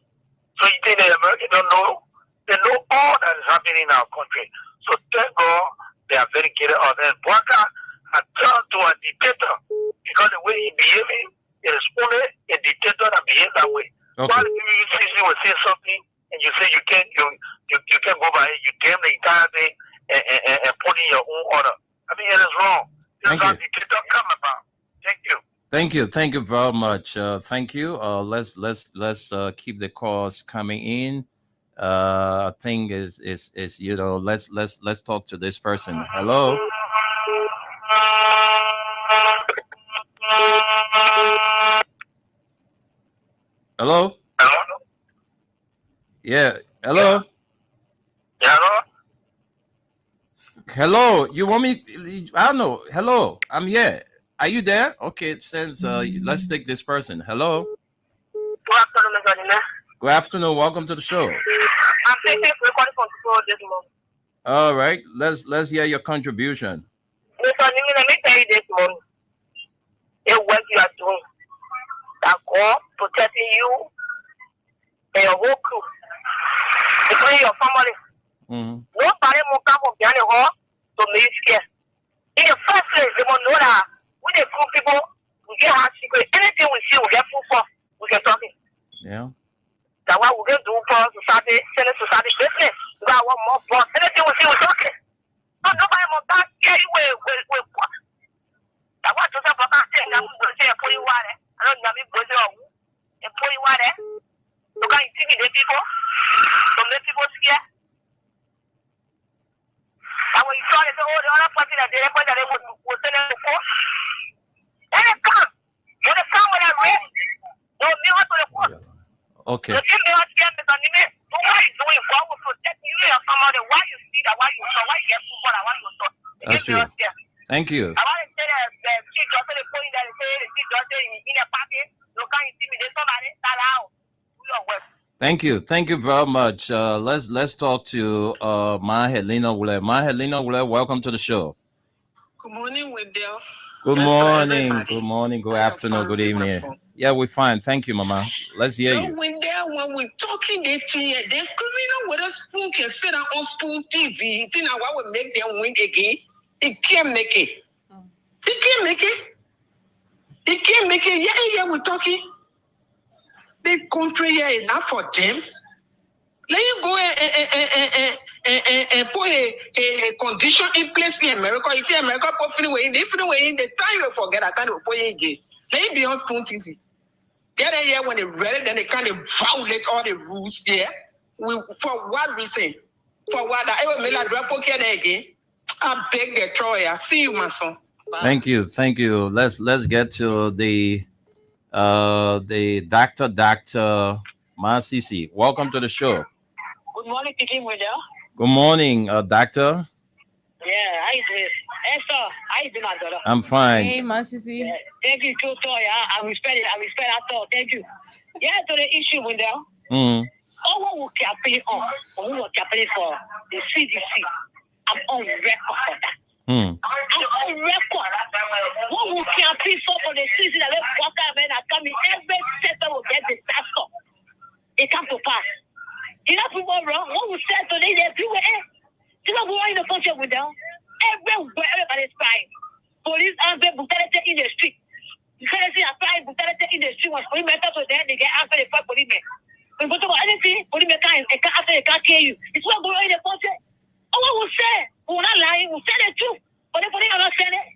[SPEAKER 8] So you think the Americans don't know? They know all that is happening in our country. So thank God they are dedicated on that. Bouaka had turned to a dictator because the way he behaving, it is only a dictator that behaves that way.
[SPEAKER 6] Okay.
[SPEAKER 8] Why do you will say something and you say you can't go by it, you damn the entire thing and put in your own order? I mean, it is wrong. This is how dictator come about. Thank you.
[SPEAKER 6] Thank you very much. Thank you. Let's keep the calls coming in. I think is let's talk to this person. Hello. Hello.
[SPEAKER 8] Hello.
[SPEAKER 6] Yeah. Hello.
[SPEAKER 8] Yeah. Hello.
[SPEAKER 6] Hello. You want me? I don't know. Hello. I'm here. Are you there? Okay. It says let's take this person. Hello.
[SPEAKER 8] Good afternoon, Mr. Nina.
[SPEAKER 6] Good afternoon. Welcome to the show.
[SPEAKER 8] I'm taking recording from school this morning.
[SPEAKER 6] All right. Let's hear your contribution.
[SPEAKER 8] Mr. Nina, let me tell you this morning. The work you are doing, that God protecting you and your whole crew, including your family.
[SPEAKER 6] Mm-hmm.
[SPEAKER 8] Nobody will come from behind the hall to make you scared. In the first place, they must know that we the cool people, we get hard secret. Anything we see, we get full for. We can talk it.
[SPEAKER 6] Yeah.
[SPEAKER 8] That's why we can do for society, sending society business. We got one more boss. Anything we see, we talk it. But nobody will not get you with what. That's why Joseph Baka said, I'm going to say, put you water. I don't know if you're going to put you water. You can intimidate people. Don't make people scared. And when you saw it, oh, the other person that they would send them before. And they come. When they come with a race, they'll be out to the court.
[SPEAKER 6] Okay.
[SPEAKER 8] The thing they are scared because they may, so what are you doing? God will protect you and somebody. Why you see that? Why you saw? Why you get football? Why you saw?
[SPEAKER 6] That's true. Thank you.
[SPEAKER 8] I want to say that the chief just said the point that they say the chief just said in a party, you can't intimidate somebody. That out. Do your work.
[SPEAKER 6] Thank you very much. Let's talk to Mahelina Wule. Mahelina Wule, welcome to the show.
[SPEAKER 9] Good morning, Wendell.
[SPEAKER 6] Good morning, good afternoon, good evening. Yeah, we're fine. Thank you, Mama. Let's hear you.
[SPEAKER 9] Wendell, when we're talking this thing, they criminal with a spoon can sit on Spoon TV. Think I will make them win again. He can't make it. He can't make it. He can't make it. Yeah, we're talking. This country here is not for them. Let you go and put a condition in place in America. You see, America put freeway in. The freeway in, the time you forget, I can't put it again. Let it be on Spoon TV. Get in here when they're ready, then they kind of violate all the rules here. For what reason? For what? I will make a drop again. I beg the Troy. I see you, my son. Bye.
[SPEAKER 6] Thank you. Let's get to the Dr. Masisi. Welcome to the show.
[SPEAKER 8] Good morning, Pikin Wendell.
[SPEAKER 6] Good morning, Doctor.
[SPEAKER 8] Yeah, how you doing? Esther, how you doing, my daughter?
[SPEAKER 6] I'm fine.
[SPEAKER 7] Hey, Masisi.
[SPEAKER 8] Yeah, thank you, Toto. I respect it. I respect that thought. Thank you. Yeah, to the issue, Wendell. All what we campaign on, we were campaigning for the CDC. I'm on record for that. I'm on record. What we campaign for the CDC, that let's walk out, man, I come in every sector will get disaster. It comes to pass. You know, people wrong. What we said today, they're doing it. You know, we're in the function with them. Everywhere, everybody's crying. Police are brutality in the street. You can't see applying brutality in the street. When police make up to them, they get after the fight police. When you talk about anything, police can't after they can't kill you. It's not going on in the function. Oh, what we say? We're not lying. We say the truth. But the police are not saying it.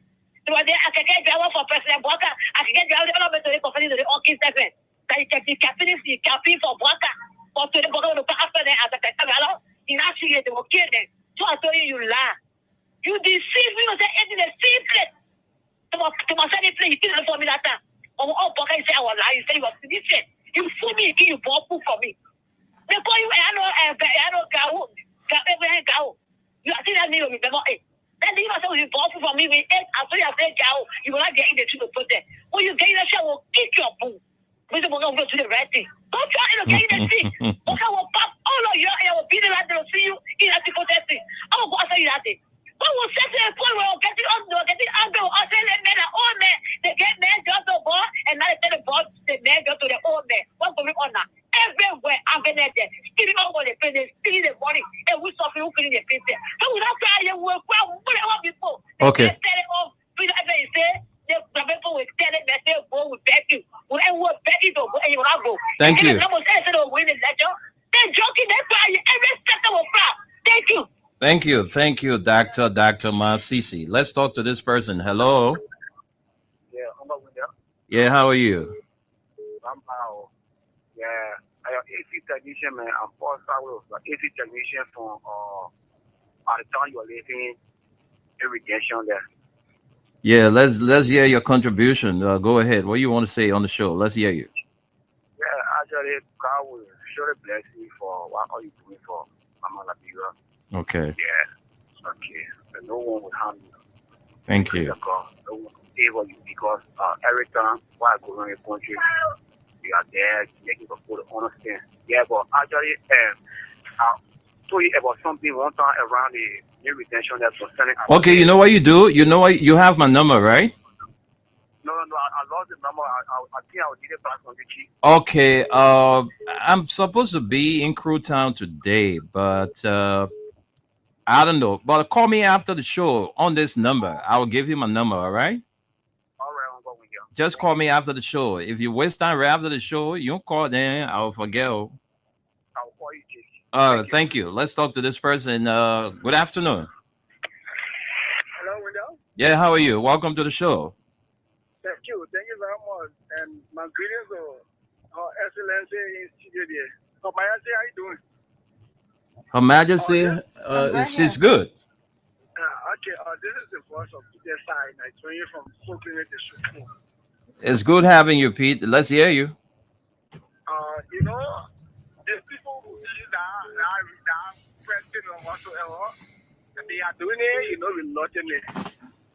[SPEAKER 8] So I can get driver for President Bouaka. I can get driver to the company to the Orchid segment. That you can be campaigning for Bouaka. But to the Bouaka, after that, as a campaign, in actually, they will kill them. So I told you, you lie. You deceive me. You say it's a secret. To my son, play, you didn't for me that time. Oh, Poker, you say I was lying, you say you was this. You fool me, you bought food for me. They call you, I know, cow. You are still me, remember, then you must have bought food for me with 8 as soon as I cow, you will not get in the truth to protect. When you get in the show, will kick your boo. We don't go to the right thing. Don't try to get in the thing. Okay, will pop all of you, and I will be the right to see you in a protesting. I will go after you that day. But we'll set to a point where we'll get it on, getting angry, or say the men are old men. They get men just to boy, and now they tell the boy, the men go to the old men. What's going on now? Everywhere, I'm going to stealing over the place, stealing the money, and we suffer who couldn't get paid. So without trying, we'll whatever before.
[SPEAKER 6] Okay.
[SPEAKER 8] They tell it off. They say, the people will tell it, they say, go, we beg you. We will beg you to go, and you will not go.
[SPEAKER 6] Thank you.
[SPEAKER 8] They're joking, they're crying, every second will cry. Thank you.
[SPEAKER 6] Thank you, Dr. Masisi. Let's talk to this person. Hello. Yeah, how are you?
[SPEAKER 10] Somehow, yeah, I am AC technician, man. I'm Paul Saulos, like AC technician from out of town. You're living irrigation there.
[SPEAKER 6] Yeah, let's hear your contribution. Go ahead. What do you want to say on the show? Let's hear you.
[SPEAKER 10] Yeah, actually, God will surely bless you for what all you doing for Mama Labira.
[SPEAKER 6] Okay.
[SPEAKER 10] Yeah. Okay. So no one will harm you.
[SPEAKER 6] Thank you.
[SPEAKER 10] No one will favor you because every time while I go around the country, we are there making people to understand. Yeah, but actually, I told you about something one time around the new retention that's concerning.
[SPEAKER 6] Okay, you know what you do? You know what? You have my number, right?
[SPEAKER 10] No, I lost the number. I think I will need it back on the key.
[SPEAKER 6] Okay. I'm supposed to be in Crew Town today, but I don't know. But call me after the show on this number. I will give you my number. All right.
[SPEAKER 10] All right, I'm going here.
[SPEAKER 6] Just call me after the show. If you waste time right after the show, you don't call, then I'll forget.
[SPEAKER 10] I'll call you, Jake.
[SPEAKER 6] Thank you. Let's talk to this person. Good afternoon.
[SPEAKER 10] Hello, Wendell.
[SPEAKER 6] Yeah, how are you? Welcome to the show.
[SPEAKER 10] Thank you very much. And my greetings to Her Excellency in studio there. So, my auntie, how you doing?
[SPEAKER 6] Her Majesty, she's good.
[SPEAKER 10] Okay, this is the voice of Peter Side. I join you from Brooklyn District.
[SPEAKER 6] It's good having you, Pete. Let's hear you.
[SPEAKER 10] You know, the people who do that president or whatsoever, they are doing it, you know, reluctantly.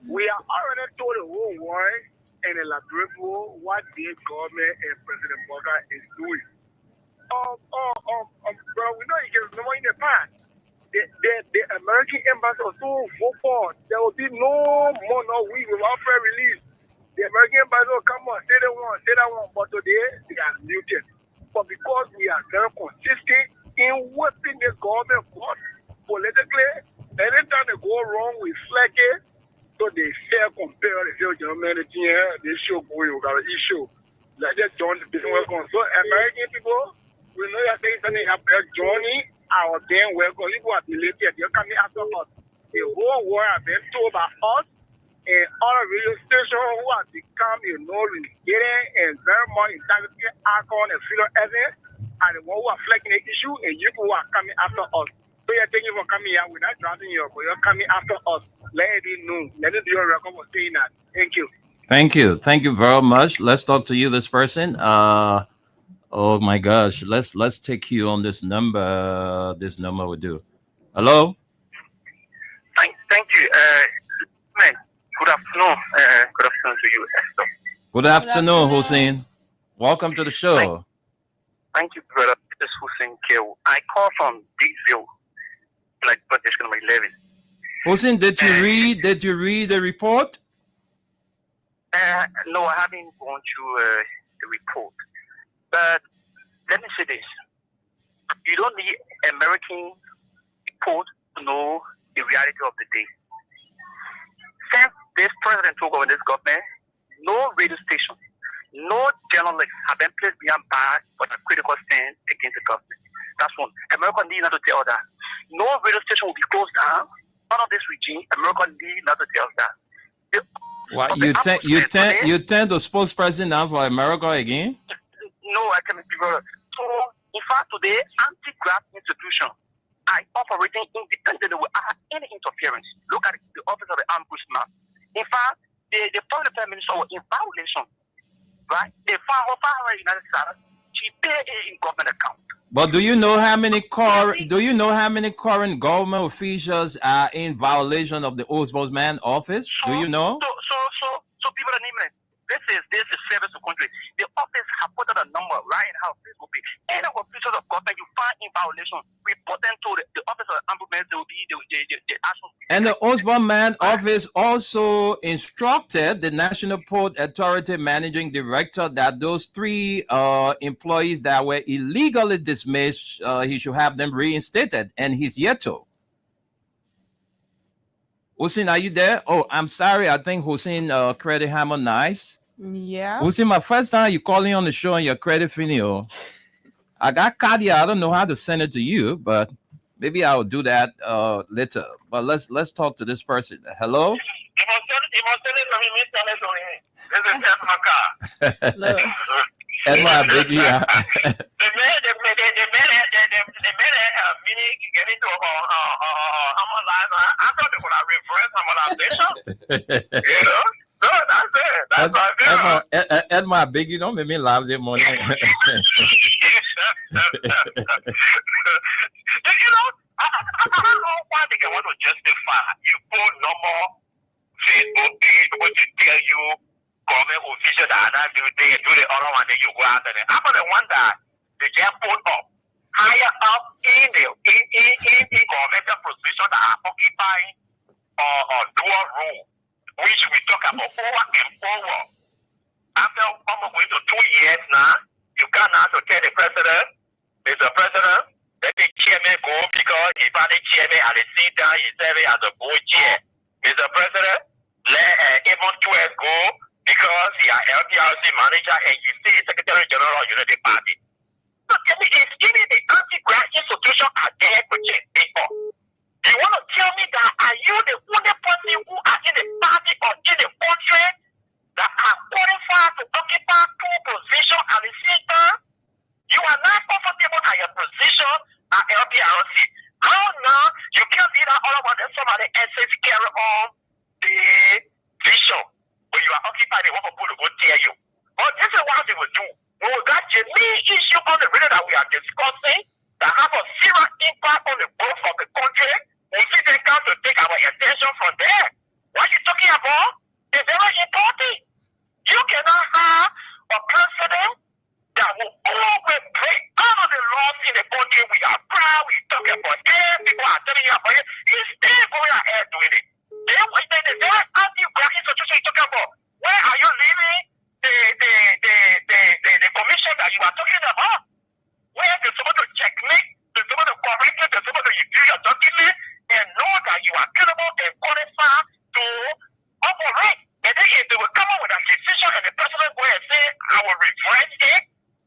[SPEAKER 10] We are already told the whole world and the Liberian world what the government and President Boga is doing. Bro, we know you can remember in the past, the American embassy was so vocal. There will be no more, no week without fair release. The American embassy will come on, say that one, but today they are muted. But because we are very consistent in whipping the government politically, anytime they go wrong, we flag it. So they fair compare the humanity here, they show going without an issue. Let them join the business work on. So American people, we know you're saying something about joining our damn welcome. You are deleted, you're coming after us. The whole world has been told by us and other radio stations who have become getting and very much integrity icon and freedom evidence, and the one who are flagging the issue, and you who are coming after us. So you're thank you for coming here. We're not drafting you, but you're coming after us. Let it know. Let it be on record for saying that. Thank you.
[SPEAKER 6] Thank you very much. Let's talk to you, this person. Oh my gosh, let's take you on this number. This number will do. Hello.
[SPEAKER 10] Thank you. Man, good afternoon. Good afternoon to you, Esther.
[SPEAKER 6] Good afternoon, Hussein. Welcome to the show.
[SPEAKER 10] Thank you, brother. This is Hussein Kew. I call from Dixville, like protection number 11.
[SPEAKER 6] Hussein, did you read the report?
[SPEAKER 10] No, I haven't gone through the report. But let me say this. You don't need American report to know the reality of the day. Since this president took over this government, no radio station, no journalists have been placed behind bars for a critical stand against the government. That's one. America needs not to tell that. No radio station will be closed down. None of this regime, America needs not to tell that.
[SPEAKER 6] What you tend the spokesperson now for America again?
[SPEAKER 10] No, I can't be brother. So, in fact, today, anti-graft institution are operating independently without any interference. Look at the office of the ombudsman. In fact, the public
[SPEAKER 11] welfare minister was in violation, right? They found her United States. She paid it in government account.
[SPEAKER 6] But do you know how many current government officials are in violation of the Ombudsman office? Do you know?
[SPEAKER 11] So people are naming it. This is service to country. The office have put out a number right in how this will be. Any officials of government you find in violation, report them to the office of ombudsman. They will be the action.
[SPEAKER 6] And the Ombudsman office also instructed the National Port Authority managing director that those 3 employees that were illegally dismissed, he should have them reinstated, and he's yet to. Hussein, are you there? Oh, I'm sorry. I think Hussein credit hammer nice.
[SPEAKER 7] Yeah.
[SPEAKER 6] Hussein, my first time you calling on the show and your credit finio. I got Kadia. I don't know how to send it to you, but maybe I'll do that later. But let's talk to this person. Hello? Edma, I beg you. Edma, I beg you, don't make me laugh this morning.
[SPEAKER 11] I don't know why they want to justify. You go normal Facebook page what to tell you government officials that are not do the other one that you go out there. I'm the one that they get put up higher up in the governmental position that are occupying dual role, which we talk about over and over. After almost going to 2 years now, you can't now to tell the president, Mr. President, let the chairman go because he found the chairman at the seat down, he serving as a board chair. Mr. President, let even 12 go because he is LPRC manager and you see Secretary General of Unity Party. So tell me, if even the anti-grant institution are there to check people, you want to tell me that are you the only person who are in the party or in the country that are qualified to occupy 2 positions at the same time? You are not comfortable at your position at LPRC. How now you can't be that all about somebody else carry on the vision when you are occupied, they want people to go tear you. But this is what they will do. We will got the main issue on the radio that we are discussing that have a serious impact on the growth of the country. We see they come to take our attention from there. What you talking about is very important. You cannot have a president that will always break all of the laws in the country. We are proud, we talk about it, people are telling you about it. He's still going ahead doing it. Then the very anti-grant institution you talking about, where are you leaving the commission that you are talking about? Where they're supposed to checkmate, they're supposed to correct it, they're supposed to review your document and know that you are capable and qualified to operate. And then if they will come up with a decision and the president go and say, I will reverse it,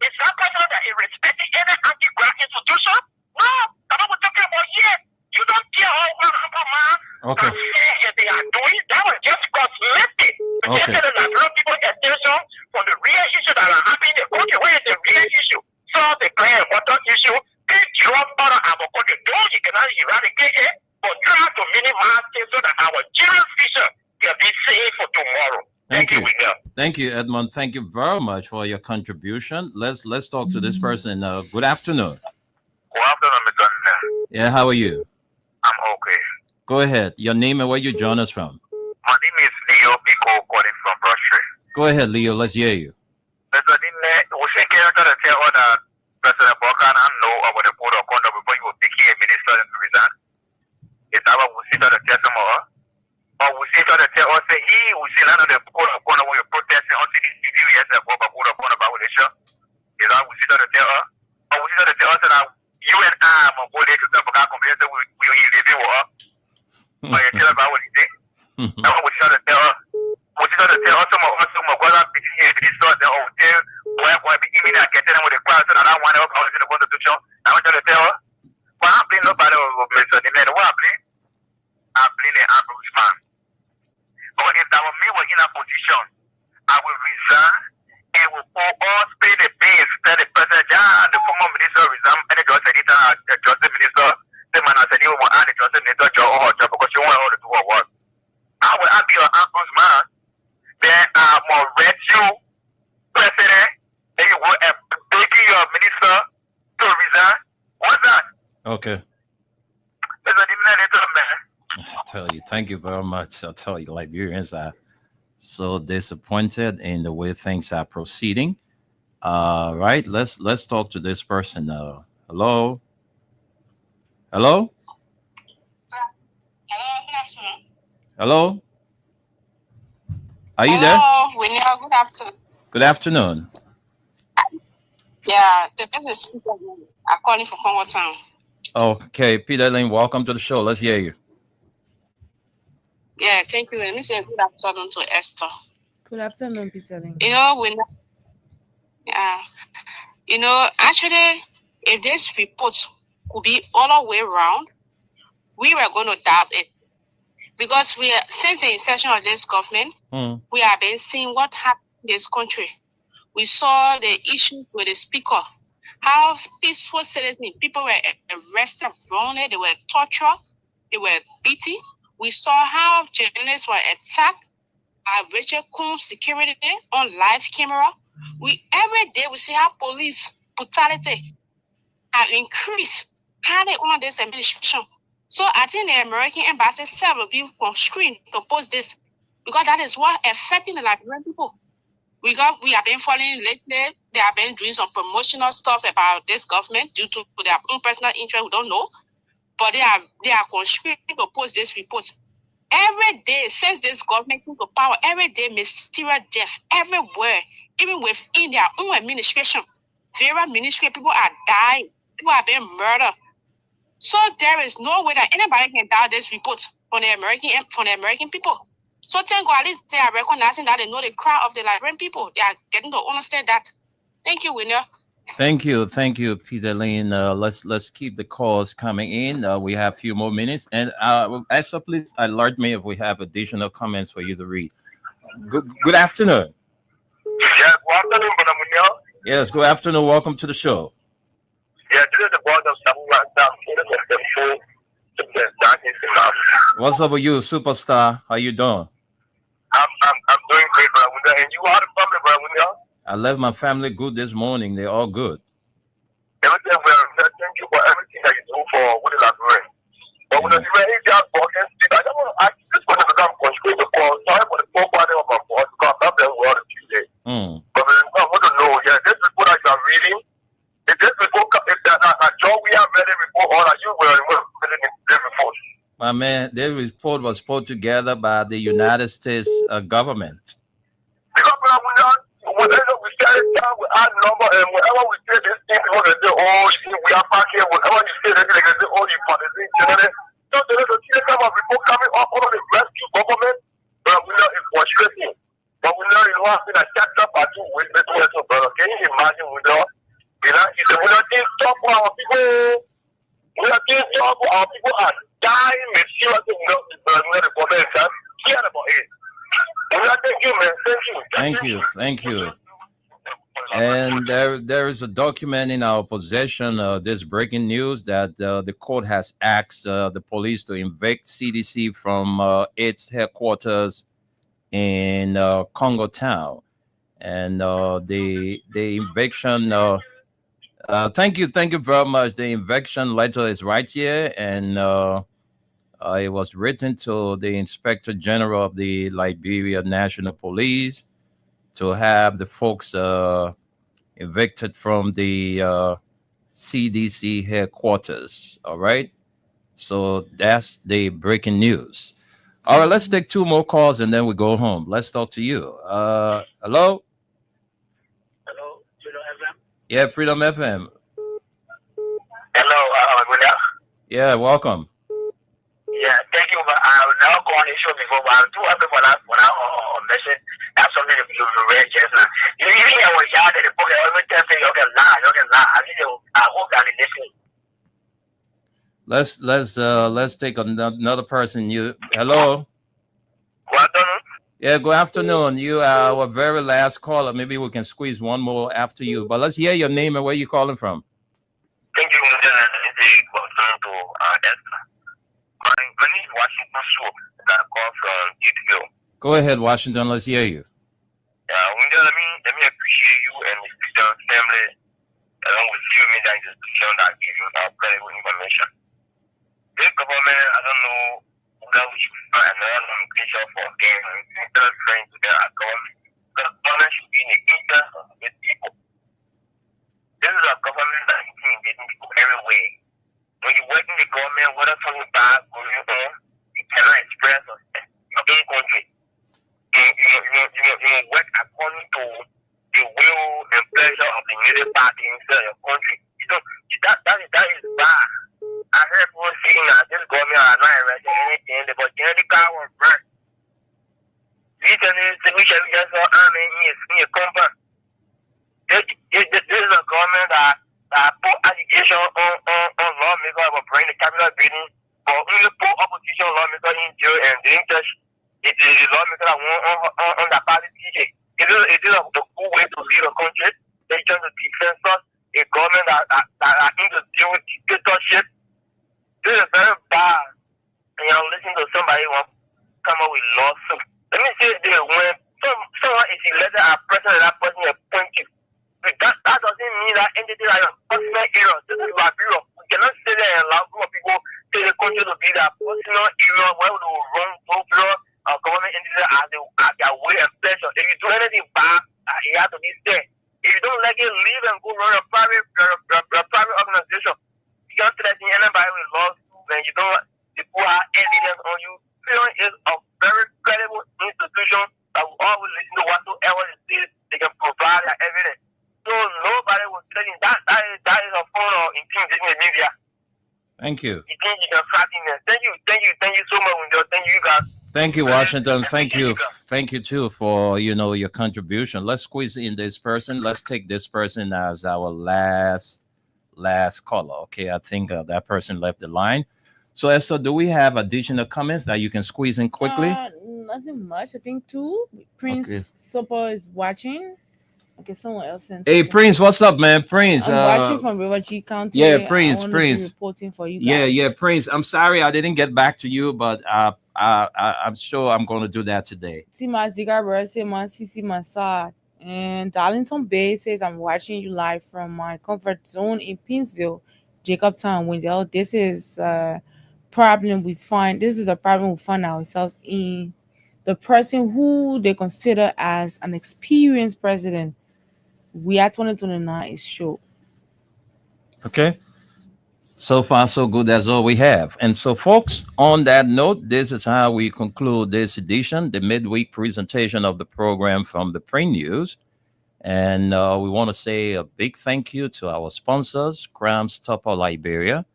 [SPEAKER 11] is that president that is respecting any anti-grant institution? No, that's what we're talking about here. You don't care how man
[SPEAKER 6] Okay.
[SPEAKER 11] and they are doing that was just cosmetic.
[SPEAKER 6] Okay.
[SPEAKER 11] Just to draw people attention from the real issue that are happening in the country. Where is the real issue? Solve the clear important issue. Take drop out of our country. Though you cannot eradicate it, but try to minimize it so that our children's future can be safe for tomorrow. Thank you, William.
[SPEAKER 6] Thank you, Edmund. Thank you very much for your contribution. Let's talk to this person. Good afternoon.
[SPEAKER 11] Good afternoon, Mr. Nene.
[SPEAKER 6] Yeah, how are you?
[SPEAKER 11] I'm okay.
[SPEAKER 6] Go ahead. Your name and where you join us from.
[SPEAKER 11] My name is Leo Pico, calling from Brush.
[SPEAKER 6] Go ahead, Leo. Let's hear you.
[SPEAKER 11] Mr. Nene, we say character to tell all that President Bokan and know about the code of conduct before you will become a minister in prison. Is that what we see to tell tomorrow? Or we see to tell us that he will see none of the code of conduct when you're protesting until the TV yes, the code of conduct violation. Is that what we see to tell us? Or we see to tell us that you and I are going to tell Bokan complaints that we will review her. But you tell about what he did. And what we see to tell us. We see to tell us some of us, some of us are picking here, this sort of hotel, where be giving that getting them with the crowd, so that I want to help out in the constitution. I want to tell us. But I'm playing nobody over Mr. Nene. What I'm playing? I'm playing an ombudsman. But if that were me were in a position, I will resign and will all pay the bills that the president, the former minister resign, and the justice minister, the man has said he will add the justice minister job or job because you want all to do what. I will be an ombudsman. Then I Lisa to resign. What's that?
[SPEAKER 6] Okay.
[SPEAKER 11] There's a different man.
[SPEAKER 6] I tell you, thank you very much. I tell you, Liberians are so disappointed in the way things are proceeding. Right. Let's talk to this person. Hello. Hello. Hello. Are you there?
[SPEAKER 12] Hello, William. Good afternoon.
[SPEAKER 6] Good afternoon.
[SPEAKER 12] Yeah, this is Peter. I'm calling from Congo Town.
[SPEAKER 6] Okay, Peter Lane, welcome to the show. Let's hear you.
[SPEAKER 12] Yeah, thank you. Let me say good afternoon to Esther.
[SPEAKER 7] Good afternoon, Peter Lane.
[SPEAKER 12] Actually, if this report could be all the way around, we were going to doubt it. Because since the inception of this government, we have been seeing what happened in this country. We saw the issues with the speaker, how peaceful citizens, people were arrested wrongly, they were tortured, they were beaten. We saw how journalists were attacked by Rachel Combs security on live camera. Every day we see how police brutality have increased, how they own this administration. So I think the American embassy set a view from screen to post this because that is what affecting the Liberian people. We have been following lately. They have been doing some promotional stuff about this government due to their own personal interest. We don't know, but they are conspiring to post this report. Every day since this government came to power, every day mysterious death everywhere, even within their own administration. Various ministry people are dying. People are being murdered. So there is no way that anybody can doubt this report from the American people. So thank God at least they are recognizing that they know the cry of the Liberian people. They are getting to understand that. Thank you, Winner.
[SPEAKER 6] Thank you, Peter Lane. Let's keep the calls coming in. We have a few more minutes, and Esther, please alert me if we have additional comments for you to read. Good afternoon.
[SPEAKER 11] Yeah, good afternoon, Brother Munir.
[SPEAKER 6] Yes, good afternoon. Welcome to the show.
[SPEAKER 11] Yeah, this is the board of
[SPEAKER 6] What's up with you, superstar? How you doing?
[SPEAKER 11] I'm doing great, Brother Munir. And you are the family, Brother Munir?
[SPEAKER 6] I left my family good this morning. They're all good.
[SPEAKER 11] Everything well. Thank you for everything that you do for Woody Library. But when you were in that broken street, I don't want to ask this one to become constrained to call. Sorry for the poor body of my boss because I'm not very well on Tuesday. But I want to know, this report that you are reading, if this report, if a job we have read the report, or are you reading the report?
[SPEAKER 6] My man, this report was put together by the United States government.
[SPEAKER 11] Because whenever we start it down, we add number, and whenever we say this thing, people can say, oh, we are back here. Whenever you say that, they can say, oh, you partisan generally. So there is a kind of report coming up on the rescue government, but we know it's frustrating. But we know it's not been a chapter by two witnesses, brother. Can you imagine we know? We are doing stuff for our people. We are doing stuff for our people are dying mysteriously. We know the government can't care about it. Thank you, man.
[SPEAKER 6] Thank you. And there is a document in our possession. This breaking news that the court has asked the police to evict CDC from its headquarters in Congo Town, and the eviction. Thank you very much. The eviction letter is right here, and it was written to the Inspector General of the Liberia National Police to have the folks evicted from the CDC headquarters. All right. So that's the breaking news. All right, let's take two more calls and then we go home. Let's talk to you. Hello?
[SPEAKER 11] Hello, Freedom FM?
[SPEAKER 6] Yeah, Freedom FM.
[SPEAKER 11] Hello, William.
[SPEAKER 6] Yeah, welcome.
[SPEAKER 11] Yeah, thank you. But I will never go on the show before, but I'll do everything when I mention that's something that you read just now. You even when you out the book, every time you can lie. I hope that they listen.
[SPEAKER 6] Let's take another person. Hello.
[SPEAKER 11] Good afternoon.
[SPEAKER 6] Yeah, good afternoon. You are our very last caller. Maybe we can squeeze one more after you. But let's hear your name and where you're calling from.
[SPEAKER 11] Thank you, Mr. My name is Washington Swoop, that I call from Eatville.
[SPEAKER 6] Go ahead, Washington. Let's hear you.
[SPEAKER 11] Let me appreciate you and the Freedom family along with few media institutions that give you credible information. This government, I don't know whether we should find another nomenclature for them instead of referring to them as government. Because government should be in the interest of the people. This is a government that is intimidating people everywhere. When you work in the government, whether something bad going on, you cannot express your own country. You work according to the will and pleasure of the middle party instead of your country. That is bad. I heard people saying that this government are not arresting anything, but the car was burnt. We shall just saw army in a compound. This is a government that put education on lawmakers about bringing the capital building, but only put opposition lawmakers in jail and didn't touch the lawmakers that won on the party TJ. It is a good way to lead a country. They trying to defend us, a government that in to deal with dictatorship. This is very bad. And you're listening to somebody who will come up with lawsuit. Let me say this, when someone is elected as president, that person is appointed. That doesn't mean that entity like a personal error. This is our bureau. We cannot say that and allow group of people to the country to be their personal error where they will run bureau government entity as their way and pleasure. If you do anything bad, you have to be there. If you don't like it, leave and go run a private organization. You can't threaten anybody with lawsuits and you don't people have evidence on you. Freedom is a very credible institution that will always listen to whatsoever they say. They can provide their evidence. So nobody will tell you that is a form of intimidating the media.
[SPEAKER 6] Thank you.
[SPEAKER 11] You think you can fighting them. Thank you so much, Window. Thank you guys.
[SPEAKER 6] Thank you, Washington. Thank you too for your contribution. Let's squeeze in this person. Let's take this person as our last caller. Okay, I think that person left the line. So Esther, do we have additional comments that you can squeeze in quickly?
[SPEAKER 7] Nothing much. I think two. Prince Sopo is watching. Okay, someone else sent.
[SPEAKER 6] Hey, Prince, what's up, man? Prince.
[SPEAKER 7] I'm watching from River G County.
[SPEAKER 6] Yeah, Prince.
[SPEAKER 7] Reporting for you guys.
[SPEAKER 6] Yeah, Prince. I'm sorry I didn't get back to you, but I'm sure I'm going to do that today.
[SPEAKER 7] And Darlington Bay says, I'm watching you live from my comfort zone in Pinsville, Jacobtown, Wendell. This is a problem we find ourselves in. The person who they consider as an experienced president, we are 2029 is show.
[SPEAKER 6] Okay. So far, so good. That's all we have. And so, folks, on that note, this is how we conclude this edition, the midweek presentation of the program from the Print News. And we want to say a big thank you to our sponsors, Crams Topper Liberia,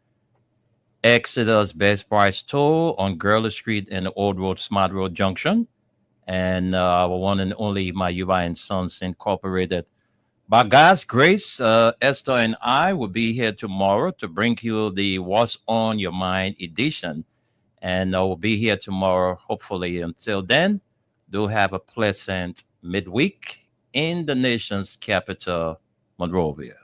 [SPEAKER 6] Exodus Best Price Toll on Gurley Street and Old Road, Smart Road Junction, and our one and only Mayuba and Sons Incorporated. By God's grace, Esther and I will be here tomorrow to bring you the What's on Your Mind edition. And we'll be here tomorrow, hopefully. Until then, do have a pleasant midweek in the nation's capital, Monrovia.